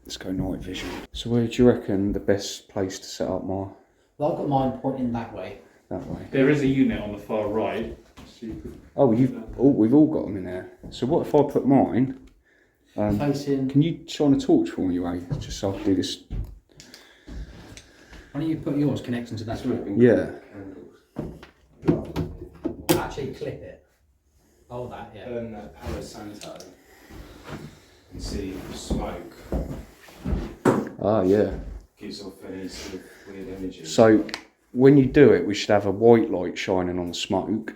Let's go night vision. So where do you reckon the best place to set up my
Well, I've got mine pointing that way.
that way?
There is a unit on the far right. So you could...
Oh, we've all got them in there. So what if I put mine?
Facing.
Can you shine a torch for me, Ray? Just so I can do this.
Why don't you put yours connecting to that wall?
Yeah.
Actually, clip it. Oh, that, yeah.
Burn that Palo Santo and see if smoke
Ah, yeah.
gives off any sort of weird energy.
So when you do it, we should have a white light shining on the smoke.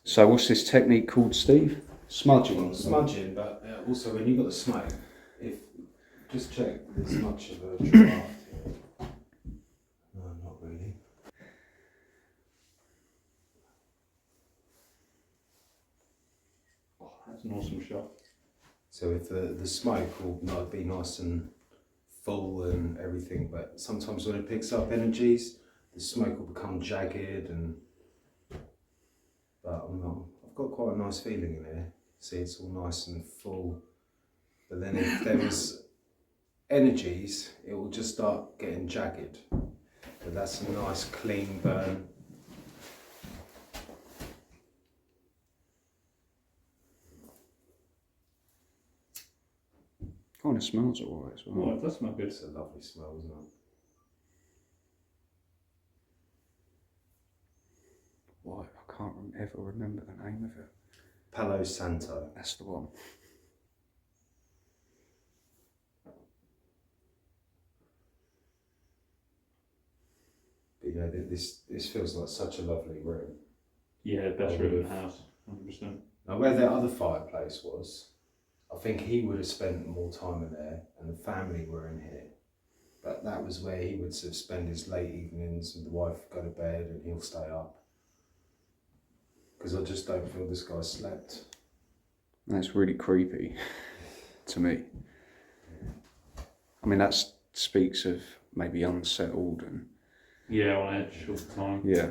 So what's this technique called, Steve? Smudging.
Smudging, but also when you've got the smoke, if just check there's much of a draft here. No, not really.
Oh, that's an awesome shot.
So if the smoke will not be nice and full and everything, but sometimes when it picks up energies, the smoke will become jagged and. But I've got quite a nice feeling in there. See, it's all nice and full. But then if there is energies, it will just start getting jagged. But that's a nice clean burn.
Kind of smells alright as well.
Oh, it does smell good.
It's a lovely smell, isn't it?
Why? I can't ever remember the name of it.
Palo Santo.
That's the one.
But yeah, this feels like such a lovely room.
Yeah, best room in the house. 100%.
Now where their other fireplace was, I think he would have spent more time in there and the family were in here. But that was where he would sort of spend his late evenings and the wife go to bed and he'll stay up. Because I just don't feel this guy slept.
That's really creepy to me. I mean, that speaks of maybe unsettled and
Yeah, on edge all the time.
yeah.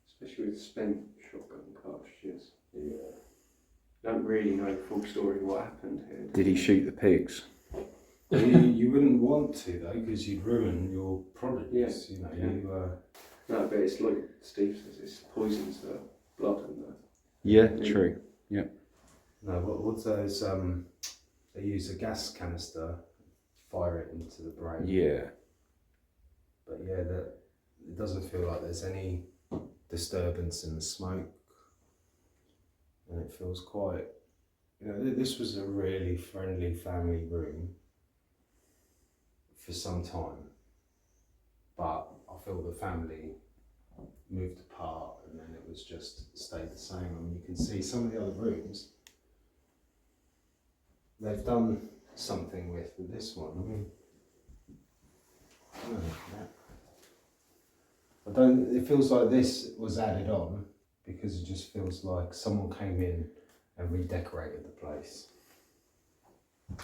Especially with spent shotgun cartridges. Yeah. Don't really know the full story of what happened here.
Did he shoot the pigs?
You wouldn't want to though, because you'd ruin your products.
Yes.
You know,
Yeah. No, but it's like Steve says, it's poisons the blood and the.
Yeah, true. Yeah.
No, what's those? They use a gas canister, fire it into the brain.
Yeah.
But yeah, it doesn't feel like there's any disturbance in the smoke, and it feels quite. You know, this was a really friendly family room for some time, but I feel the family moved apart, and then it was just stayed the same. I mean, you can see some of the other rooms they've done something with this one. I mean, I don't. It feels like this was added on because it just feels like someone came in and redecorated the place.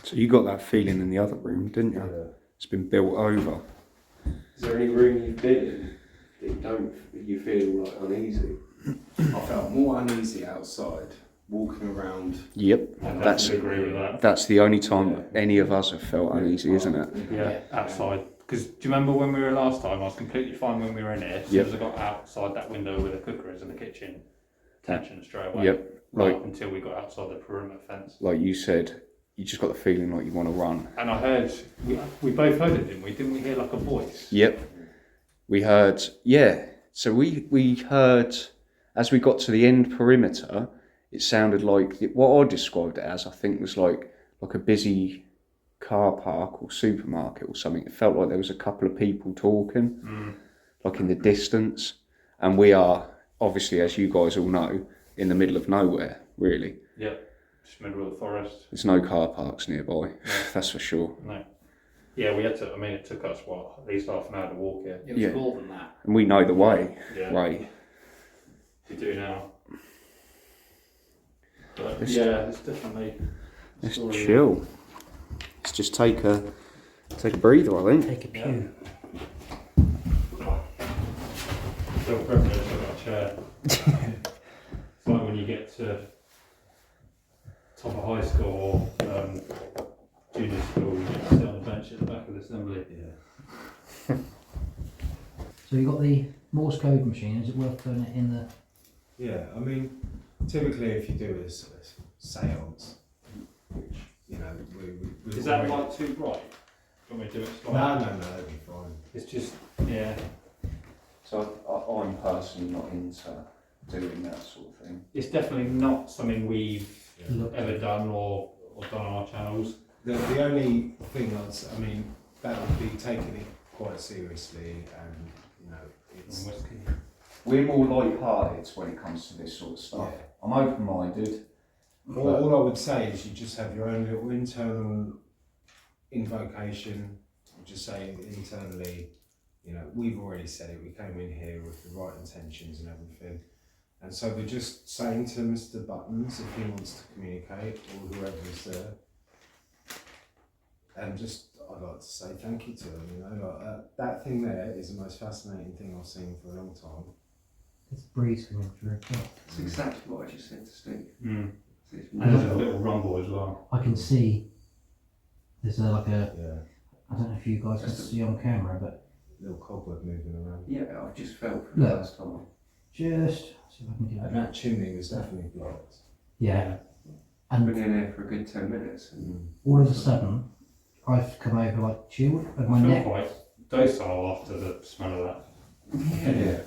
So you got that feeling in the other room, didn't you?
Yeah.
It's been built over.
Is there any room you've been in that you feel like uneasy?
I felt more uneasy outside, walking around.
Yep.
I
That's
definitely agree with that.
that's the only time any of us have felt uneasy, isn't it?
Yeah, outside. Because do you remember when we were last time? I was completely fine when we were in here. As soon as I got outside that window where the cooker is in the kitchen, tension straight away.
Yep.
Right
Like
until we got outside the perimeter fence.
like you said, you just got the feeling like you want to run.
And I heard, we both heard it, didn't we? Didn't we hear like a voice?
Yep. We heard, yeah. So we heard, as we got to the end perimeter, it sounded like, what I described it as, I think was like a busy car park or supermarket or something. It felt like there was a couple of people talking, like in the distance. And we are, obviously, as you guys all know, in the middle of nowhere, really.
Yep. Just middle of the forest.
There's no car parks nearby, that's for sure.
No. Yeah, we had to, I mean, it took us, what, at least half an hour to walk here.
It was
Yeah.
more than that.
And we know the way,
Yeah.
right?
We do now. But
Let's-
yeah, it's definitely.
Let's
story.
chill. Let's just take a breather, I think.
Take a pew.
Feel privileged, I've got a chair. It's like when you get to top of high school or junior school, you get to sit on the bench at the back of the assembly.
Yeah.
So you got the Morse code machine. Is it worth putting it in the?
Yeah, I mean, typically if you do a seance, which, you know, we
Is that light too bright? Do you want me to do it slightly?
No, that'd be fine.
It's just, yeah.
So I'm personally not into doing that sort of thing.
It's definitely not something we've
Look.
ever done or done on our channels.
The only thing I mean, that would be taking it quite seriously, and you know, it's
Whiskey.
We're more light-hearted when it comes to this sort of stuff.
Yeah.
I'm open-minded.
all I would say is you just have your own little internal invocation. Just say internally, you know, we've already said it. We came in here with the right intentions and everything, and so we're just saying to Mr. Buttons if he wants to communicate or whoever is there, and just I'd like to say thank you to him. You know, like that thing there is the most fascinating thing I've seen for a long time.
It's breeze coming through.
That's exactly what I just said to Steve.
Mm.
It's
And there's a little rumble as well.
I can see. There's like a.
Yeah,
I don't know if you guys can see on camera, but
little cobweb moving around.
Yeah, I just felt for the
Look.
first time.
just see if I can get
And
it.
that chimney was definitely blocked.
Yeah.
Been
And
in there for a good 10 minutes. And
all of a sudden, I've come over like chilled, and my
I feel
neck.
quite docile after the smell of that.
Yeah.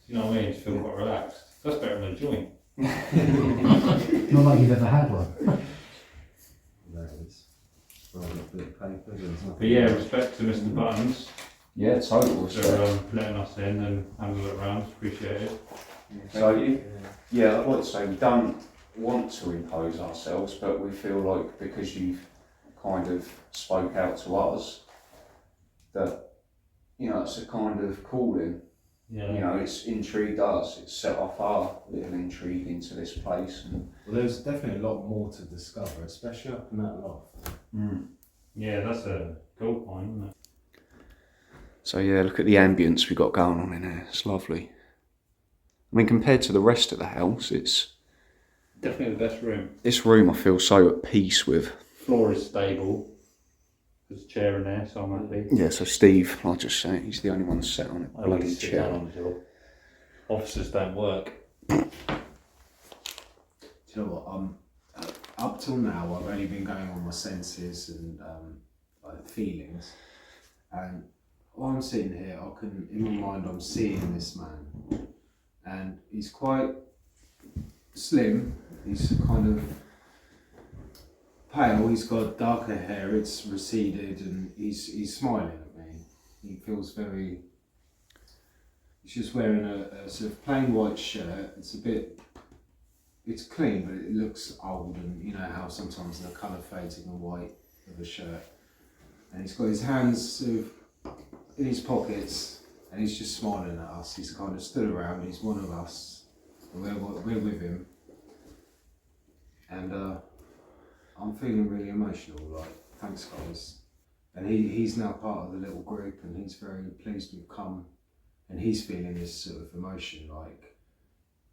You know what I mean? Just feel quite relaxed. That's better than a joint.
Not like you've ever had one.
There it is. Roll a bit of paper. There's nothing.
But yeah, respect to Mr. Buttons
Yeah, total
for
respect.
letting us in and having a look around. Appreciate it.
So, yeah, I'd like to say we don't want to impose ourselves, but we feel like because you've kind of spoke out to us, that, you know, it's a kind of calling.
Yeah.
You know, it's intrigued us. It's set off our little intrigue into this place. And
Well, there's definitely a lot more to discover, especially up in that loft.
Yeah, that's a cool point, isn't it?
so yeah, look at the ambience we got going on in here. It's lovely. I mean, compared to the rest of the house, it's
Definitely the best room.
this room I feel so at peace with.
Floor is stable. There's a chair in there, so I'm happy.
Yeah, so Steve, I'll just say, he's the only one that's sat on a
I
bloody
always sit
chair.
down on the hill. Officers don't work.
Do you know what? Up till now, I've only been going on my senses and like feelings. And while I'm sitting here, I can, in my mind, I'm seeing this man, and he's quite slim. He's kind of pale. He's got darker hair. It's receded, and he's smiling at me. He feels very. He's just wearing a sort of plain white shirt. It's clean, but it looks old, and you know how sometimes the colour fades in the white of a shirt. And he's got his hands sort of in his pockets, and he's just smiling at us. He's kind of stood around. He's one of us. And we're with him, and I'm feeling really emotional. Like, thanks, guys. And he's now part of the little group, and he's very pleased we've come, and he's feeling this sort of emotion, like,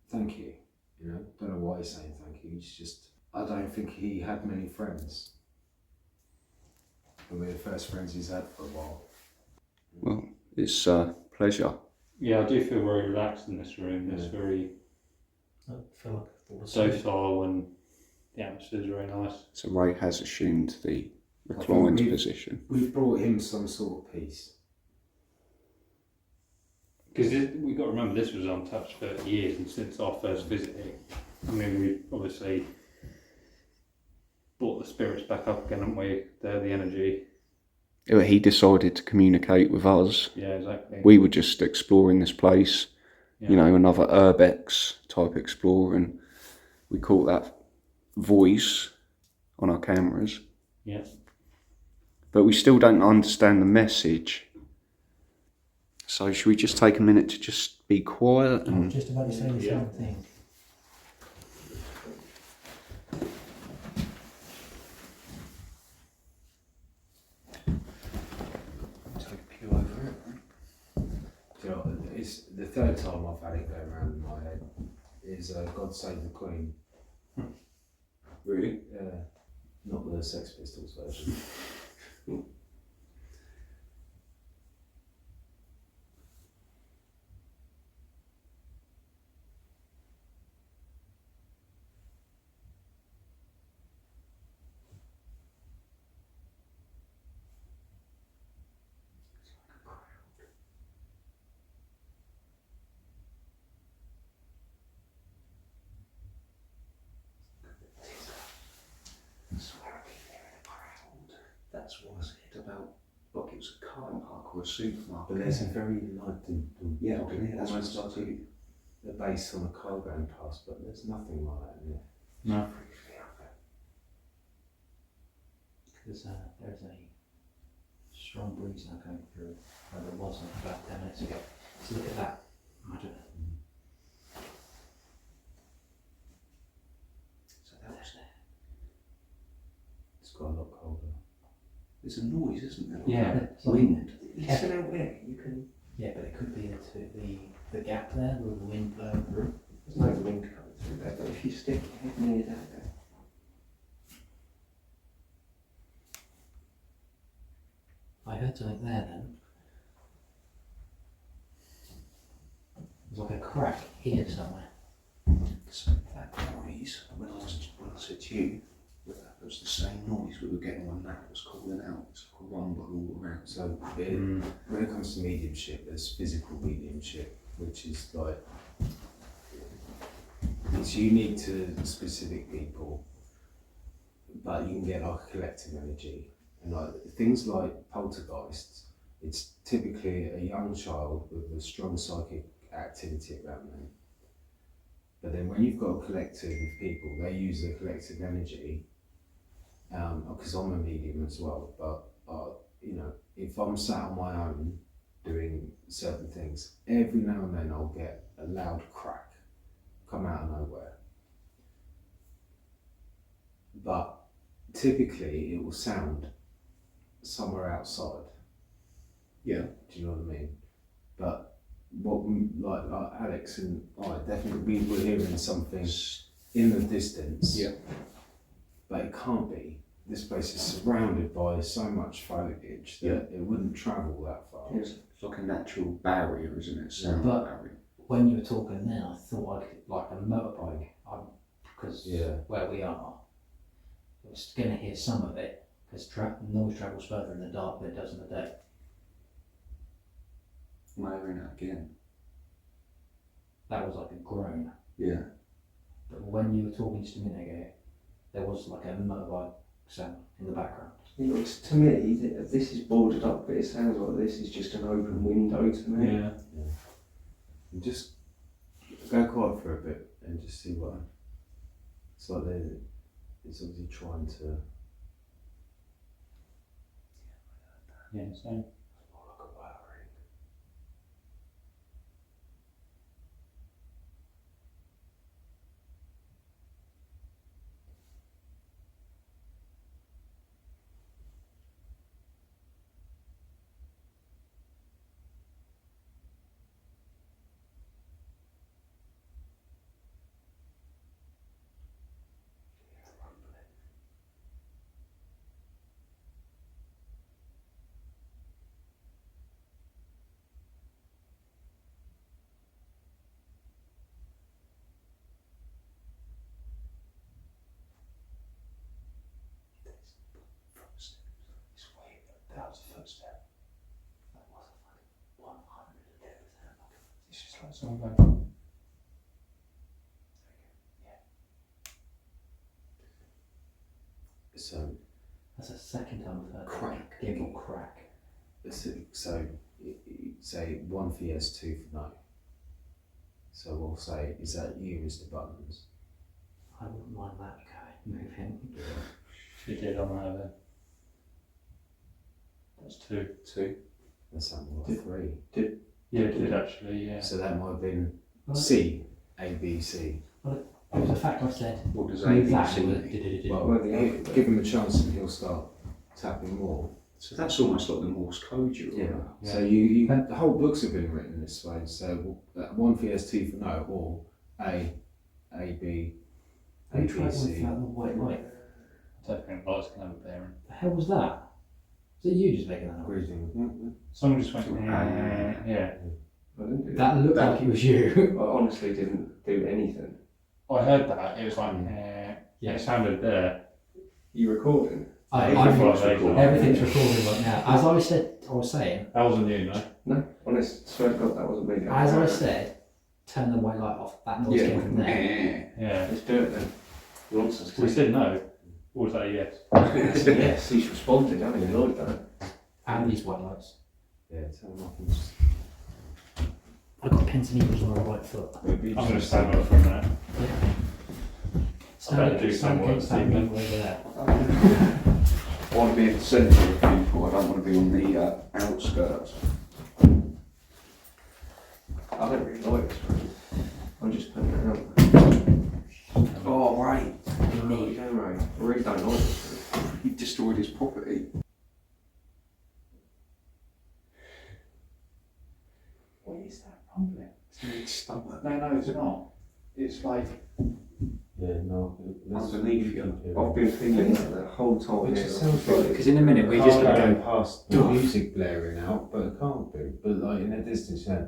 thank you. You know, don't know why he's saying thank you. He's just, I don't think he had many friends. And we're the first friends he's had for a while.
Well, it's a pleasure.
Yeah, I do feel very relaxed in this room. It's very
I feel like I thought
docile and the atmosphere is very nice.
So Ray has assumed the reclined position.
We've brought him some sort of peace.
Because we've got to remember, this was untouched for years, and since our first visit here, I mean, we obviously brought the spirits back up again, haven't we? The energy.
Yeah, he decided to communicate with us.
Yeah, exactly.
We were just exploring this place,
Yeah.
you know, another urbex type explorer, and we caught that voice on our cameras.
Yeah.
But we still don't understand the message. So should we just take a minute to just be quiet?
I was
And
just about to say the same thing.
take a pew over it.
Do you know, it's the third time I've had it going around in my head. Is God Save the Queen.
Really?
Yeah, not the Sex Pistols version.
That's what I said about, like it was a car park or a supermarket.
But there's a very light
Yeah, I can hear that's
almost
what's
like a base on a car going past, but there's nothing like that in there.
No.
There's a strong breeze now going through, like there was about 10 minutes ago. So look at that. Imagine it.
So that was there.
It's got a lot colder.
There's a noise, isn't there?
Yeah,
Like
it's like-
wind.
Yeah.
Listen out there. You can.
Yeah, but it could be the gap there with the wind blowing through.
There's no wind coming through there, but if you stick your head near that,
I heard something there then. There's like a crack here somewhere.
so that noise. When I said to you, that was the same noise we were getting when that was calling out. It's like a rumble all around.
So when it comes to mediumship, there's physical mediumship, which is like, it's unique to specific people, but you can get like a collective energy. And like things like poltergeists, it's typically a young child with a strong psychic activity around them. But then when you've got a collective of people, they use the collective energy, because I'm a medium as well, but you know, if I'm sat on my own doing certain things. Every now and then I'll get a loud crack come out of nowhere. But typically it will sound somewhere outside.
Yeah.
Do you know what I mean? But what we, like Alex and I, definitely we were hearing something in the distance.
Yeah.
But it can't be. This place is surrounded by so much foliage that it wouldn't travel that far.
It's like a natural barrier, isn't it? Sound
But-
barrier.
When you were talking then, I thought I could, like a motorbike, because
Yeah.
where we are, I was going to hear some of it, because noise travels further in the dark than it does in the day.
Am I hearing that again?
That was like a groan.
Yeah.
But when you were talking just a minute ago, there was like a motorbike sound in the background.
It looks to me, this is boarded up, but it sounds like this is just an open window to me.
Yeah.
And just go quiet for a bit and just see what. It's like it's obviously trying to.
Yeah, so.
More like a whirring.
That was a footstep. That was a fucking 100.
It's just like someone going.
So
That's the second time I've heard
Crack.
that. Giggle crack.
so say 1 for yes, 2 for no. So we'll say, is that you, Mr. Buttons?
I wouldn't mind that guy. Move him.
She did on that then. That's 2.
2.
That sounded like 3.
Yeah, it did actually, yeah.
So that might have been
Well,
C, A, B, C.
It was the fact I said,
What does
move that.
ABC
and
mean?
it
Well,
Well, the
give him a chance and he'll start tapping more.
So that's almost like the Morse code you're on about.
Yeah.
So you the whole books have been written this way. So 1 for yes, 2 for no, or A, B, A,
Who
B,
tried
C.
without the white light?
I don't think lights can have a bearing.
The hell was that? Was it you just making that noise?
Greeting.
Someone just went, yeah.
I didn't do
That looked like it was you.
I honestly didn't do anything.
I heard that, it was like, yeah, it sounded there.
You recording?
Everything's recording right now. As I was saying,
That wasn't you, no?
No, honest, swear to God, that wasn't me.
as I said, turn the white light off. That noise came from there.
Yeah.
Let's do it then. Nonsense.
We said no. Or was that a yes?
Yes, he's responded, hasn't he? Like that.
And these white lights.
Yeah, tell him I can just.
I got pins and needles on my right foot.
I'm going to stand up for a minute.
Stand
do some work
against that
this evening.
over there.
I want to be at the centre of people, I don't want to be on the outskirts.
I don't really like this room. I'm just putting it out.
Oh, right.
What are you doing, Ray? I really don't like this room.
He destroyed his property.
What is that rumbling?
It's in his stomach.
No, it's not. It's like,
Yeah, no.
Underneath you.
I've been feeling that the whole time.
It
here.
just sounds like
Because in a minute we're
We're
just
just
going to
going past the
Duff.
music blaring out, but it can't be. But like in the distance, yeah.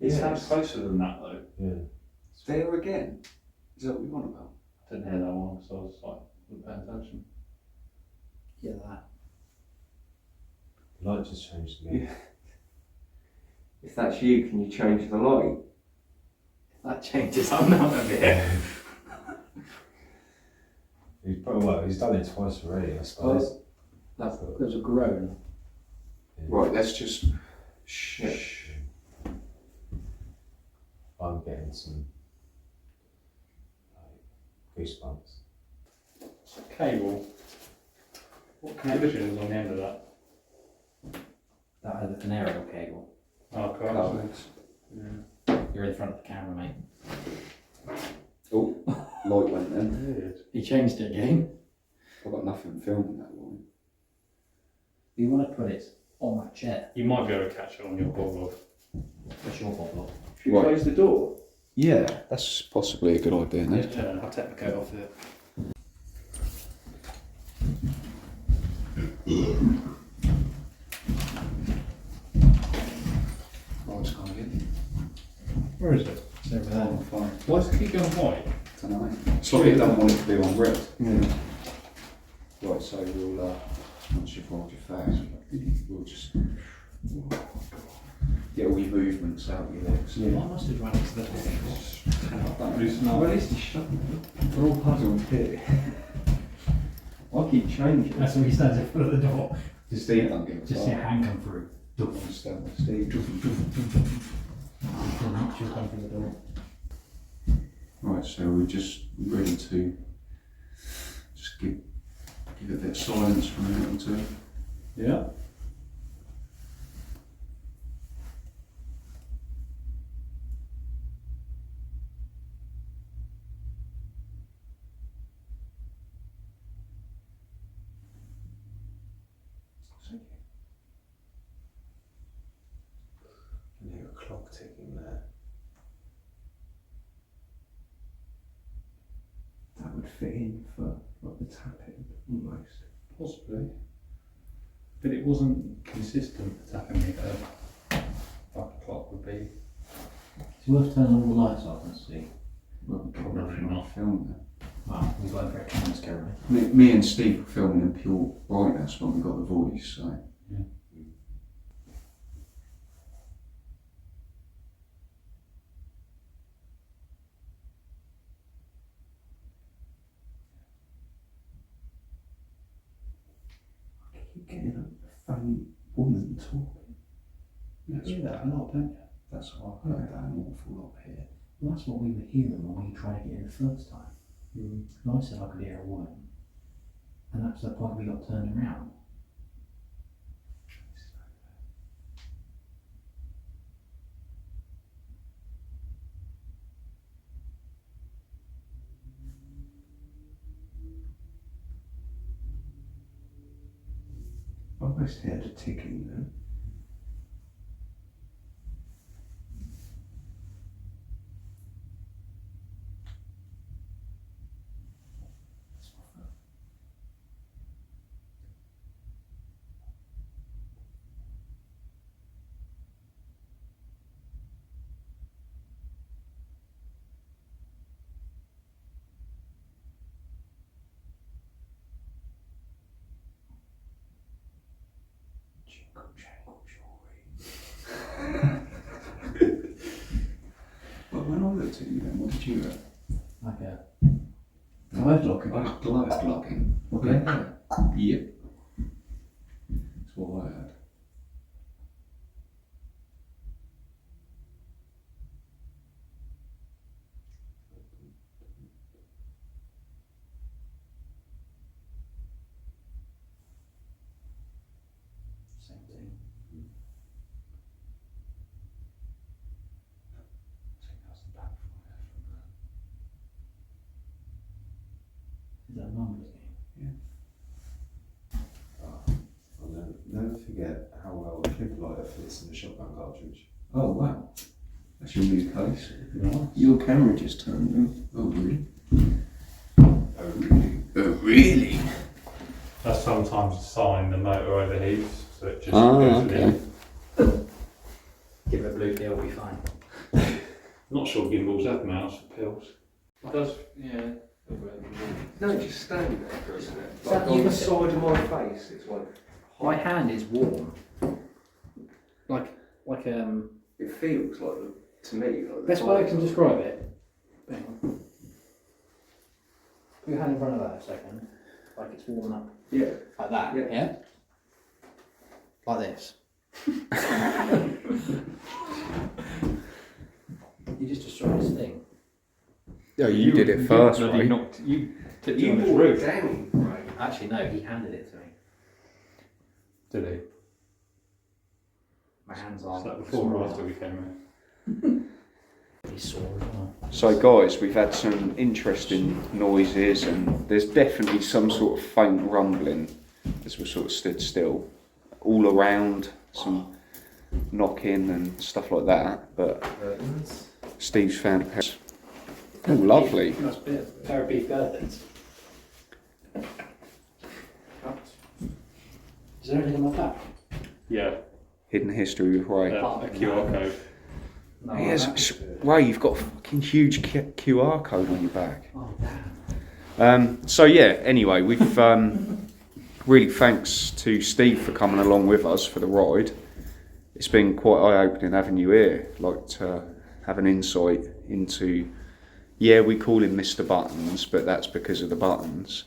it sounds closer than that though.
Yeah.
There again? Is that what we want about?
I didn't hear that one, so I was like, wasn't paying attention.
Yeah, that.
The light just changed again.
Yeah. If that's you, can you change the light?
That changes. I'm out of here.
He's done it twice already, I suppose.
There's a groan.
Right, let's just... Shh.
I'm getting some goosebumps.
Cable. What connection is on the end of that?
That had an aerial cable.
Oh, God.
Cards.
You're in front of the camera, mate.
Oh, light went then.
Weird.
He changed it again.
I've got nothing filming that line.
You want to put it on that chair.
You might be able to catch it on your bottle.
What's your bottle?
Should we close the door?
Yeah, that's possibly a good idea, isn't it?
Yeah.
I'll take the coat off it.
Oh, it's kind of good.
Where is it?
It's over there.
Fine.
Why does it keep going white?
Tonight. It's like it don't want it to be on red.
Yeah.
Right, so we'll, once you've rolled your face, we'll just get all your movements out of your legs.
I must have run into the door.
Loosen up.
Well, at least it's shut. We're all puzzled here. I keep changing.
That's where he stands in front of the door.
Just Steve don't give a
Just see a hand come through.
Steve.
She'll come through the door.
Right, so we're just ready to just give it a bit of silence for a minute or two.
Yeah.
I can hear a clock ticking there.
That would fit in for like the tapping almost.
Possibly. But it wasn't consistent, the tapping me like a clock would be.
It's worth turning all the lights off and see.
Well,
Probably not.
Film
Wow, we've got a cameras carrying.
me and Steve were filming in pure brightness when we got the voice, so.
Yeah.
I keep getting a funny woman talking.
That's,
You hear that a lot, don't you?
that's why I heard that an awful lot here.
Well, that's what we were hearing when we tried to get in the first time. And I said I could hear a woman. And that's the point we got turned around.
I almost heard a ticking then. Jingle jangle jewelry.
But when I looked at you then, what did you hear?
Like a
Glide locking.
Oh, glide locking.
Okay.
Yep. That's what I heard.
same thing.
I think that's the back from there from that.
Is that a numbers game?
I'll never forget how well a clip lighter fits in a shotgun cartridge.
Oh wow. That's your new case.
Your camera just turned on.
Oh really?
Oh really?
Oh really?
That's sometimes a sign the motor overheats, so it just
Ah,
goes
okay.
in.
Give it a blue pill, we'll be fine.
Not sure gimbals have mounts for pills.
It does, yeah. No, just stand there for a minute.
Like
Like on the side of my face, it's like
My hand is warm. Like
it feels like to me like the
best way I
time-
can describe it. Hang on. Put your hand in front of that a second. Like it's warming up.
Yeah.
Like that,
Yeah.
yeah? Like this. You just destroyed this thing.
Yeah, you did it first, right?
You tipped it
You
on his
wore it
roof.
down, right?
Actually, no, he handed it to me.
Did he?
My hands
Is
are
that before or after we came in?
pretty sore as well.
So guys, we've had some interesting noises, and there's definitely some sort of faint rumbling as we sort of stood still. All around, some knocking and stuff like that, but Steve's found a pair. Oh, lovely.
That's a pair of beef curtains. Is there anything on my back?
Yeah,
Hidden history with Ray.
a QR code.
No,
Yes, Ray, you've got a fucking huge QR code on your back.
Oh, damn.
So yeah, anyway, we've really thanks to Steve for coming along with us for the ride. It's been quite eye-opening having you here, like to have an insight into, yeah, we call him Mr. Buttons, but that's because of the buttons.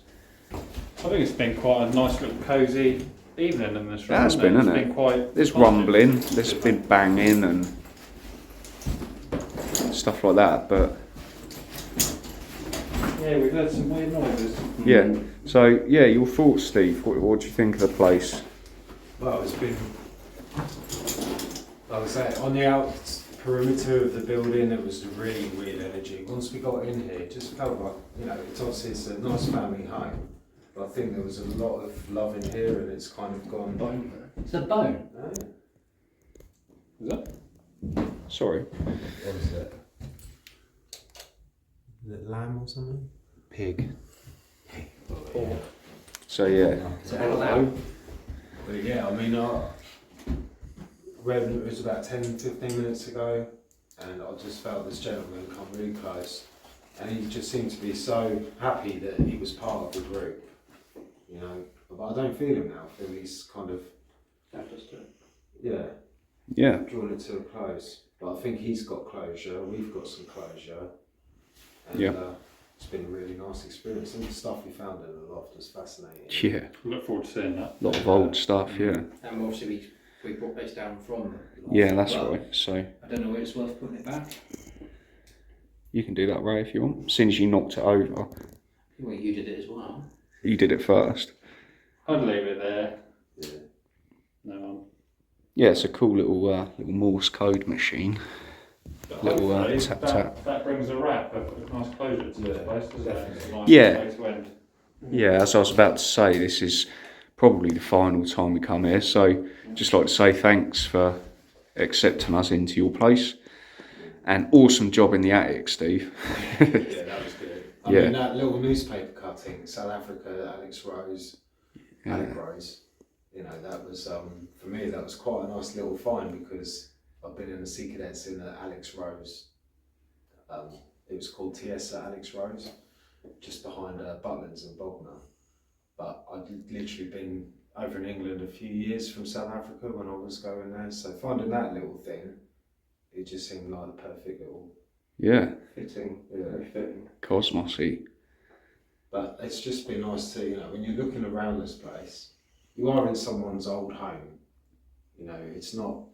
I think it's been quite a nice little cosy evening in this room.
That's been,
It's
hasn't it?
been quite
There's
positive.
rumbling, there's been banging and stuff like that, but
Yeah, we've heard some weird noises.
yeah. So yeah, your thoughts, Steve? What do you think of the place?
Well, it's been, like I say, on the out perimeter of the building, it was a really weird energy. Once we got in here, it just felt like, you know, it's obviously it's a nice family home, but I think there was a lot of love in here, and it's kind of gone.
Bone. It's a bone.
Is that?
Sorry.
What is it? Is it lamb or something?
Pig.
Or
So yeah.
it's a hello.
But yeah, I mean, when it was about 10-15 minutes ago, and I just felt this gentleman come really close, and he just seemed to be so happy that he was part of the group, you know. But I don't feel him now. I feel he's kind of, yeah,
Yeah.
drawn it to a close. But I think he's got closure. We've got some closure, and
Yeah.
it's been a really nice experience. And the stuff we found in the loft was fascinating.
Yeah.
Look forward to seeing that.
A lot of old stuff. Yeah.
And obviously we brought this down from.
Yeah, that's
well,
right. So
I don't know whether it's worth putting it back.
you can do that, Ray, if you want. As soon as you knocked it over,
Well, you did it as well.
you did it first.
I'd leave it there.
Yeah.
No,
Yeah, it's a cool little Morse code machine.
but
Little,
hopefully
tap,
that,
tap.
that brings a wrap, a nice closure to this place, doesn't it? It's a nice
Yeah.
place to end.
Yeah, as I was about to say, this is probably the final time we come here. So just like to say thanks for accepting us into your place. And awesome job in the attic, Steve.
Yeah, that was good. I
Yeah.
mean, that little newspaper cutting, South Africa, Alex Rose, Alec Rose, you know, that was, for me, that was quite a nice little find, because I've been in the Sea Cadets in Alex Rose. It was called TS Alex Rose, just behind Butlins and Bognor. But I'd literally been over in England a few years from South Africa when I was going there, so finding that little thing, it just seemed like the perfect little
Yeah,
Fitting, very fitting.
cosmosy.
But it's just been nice to, you know, when you're looking around this place, you are in someone's old home. You know, it's not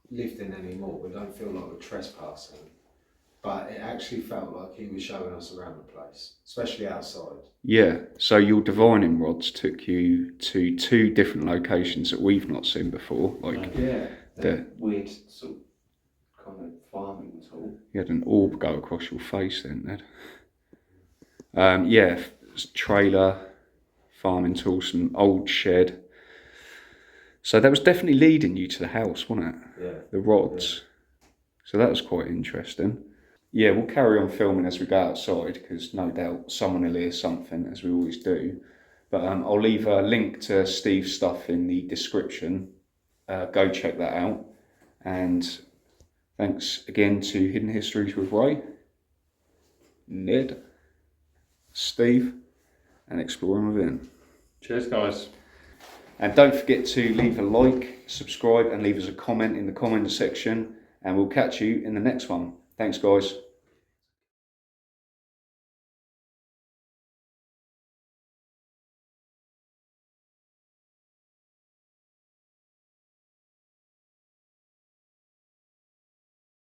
lived in anymore. We don't feel like we're trespassing. But it actually felt like he was showing us around the place, especially outside.
Yeah, so your divining rods took you to 2 different locations that we've not seen before. Like
Yeah,
the,
weird sort of kind of farming tool.
you had an orb go across your face then, Ned. Yeah, trailer, farming tools, some old shed. So that was definitely leading you to the house, wasn't it?
Yeah.
The rods. So that was quite interesting. Yeah, we'll carry on filming as we go outside, because no doubt someone will hear something, as we always do. But I'll leave a link to Steve's stuff in the description. Go check that out. And thanks again to Hidden Histories with Ray, Ned, Steve, and Exploring Within.
Cheers, guys.
And don't forget to leave a like, subscribe, and leave us a comment in the comment section. And we'll catch you in the next one. Thanks, guys.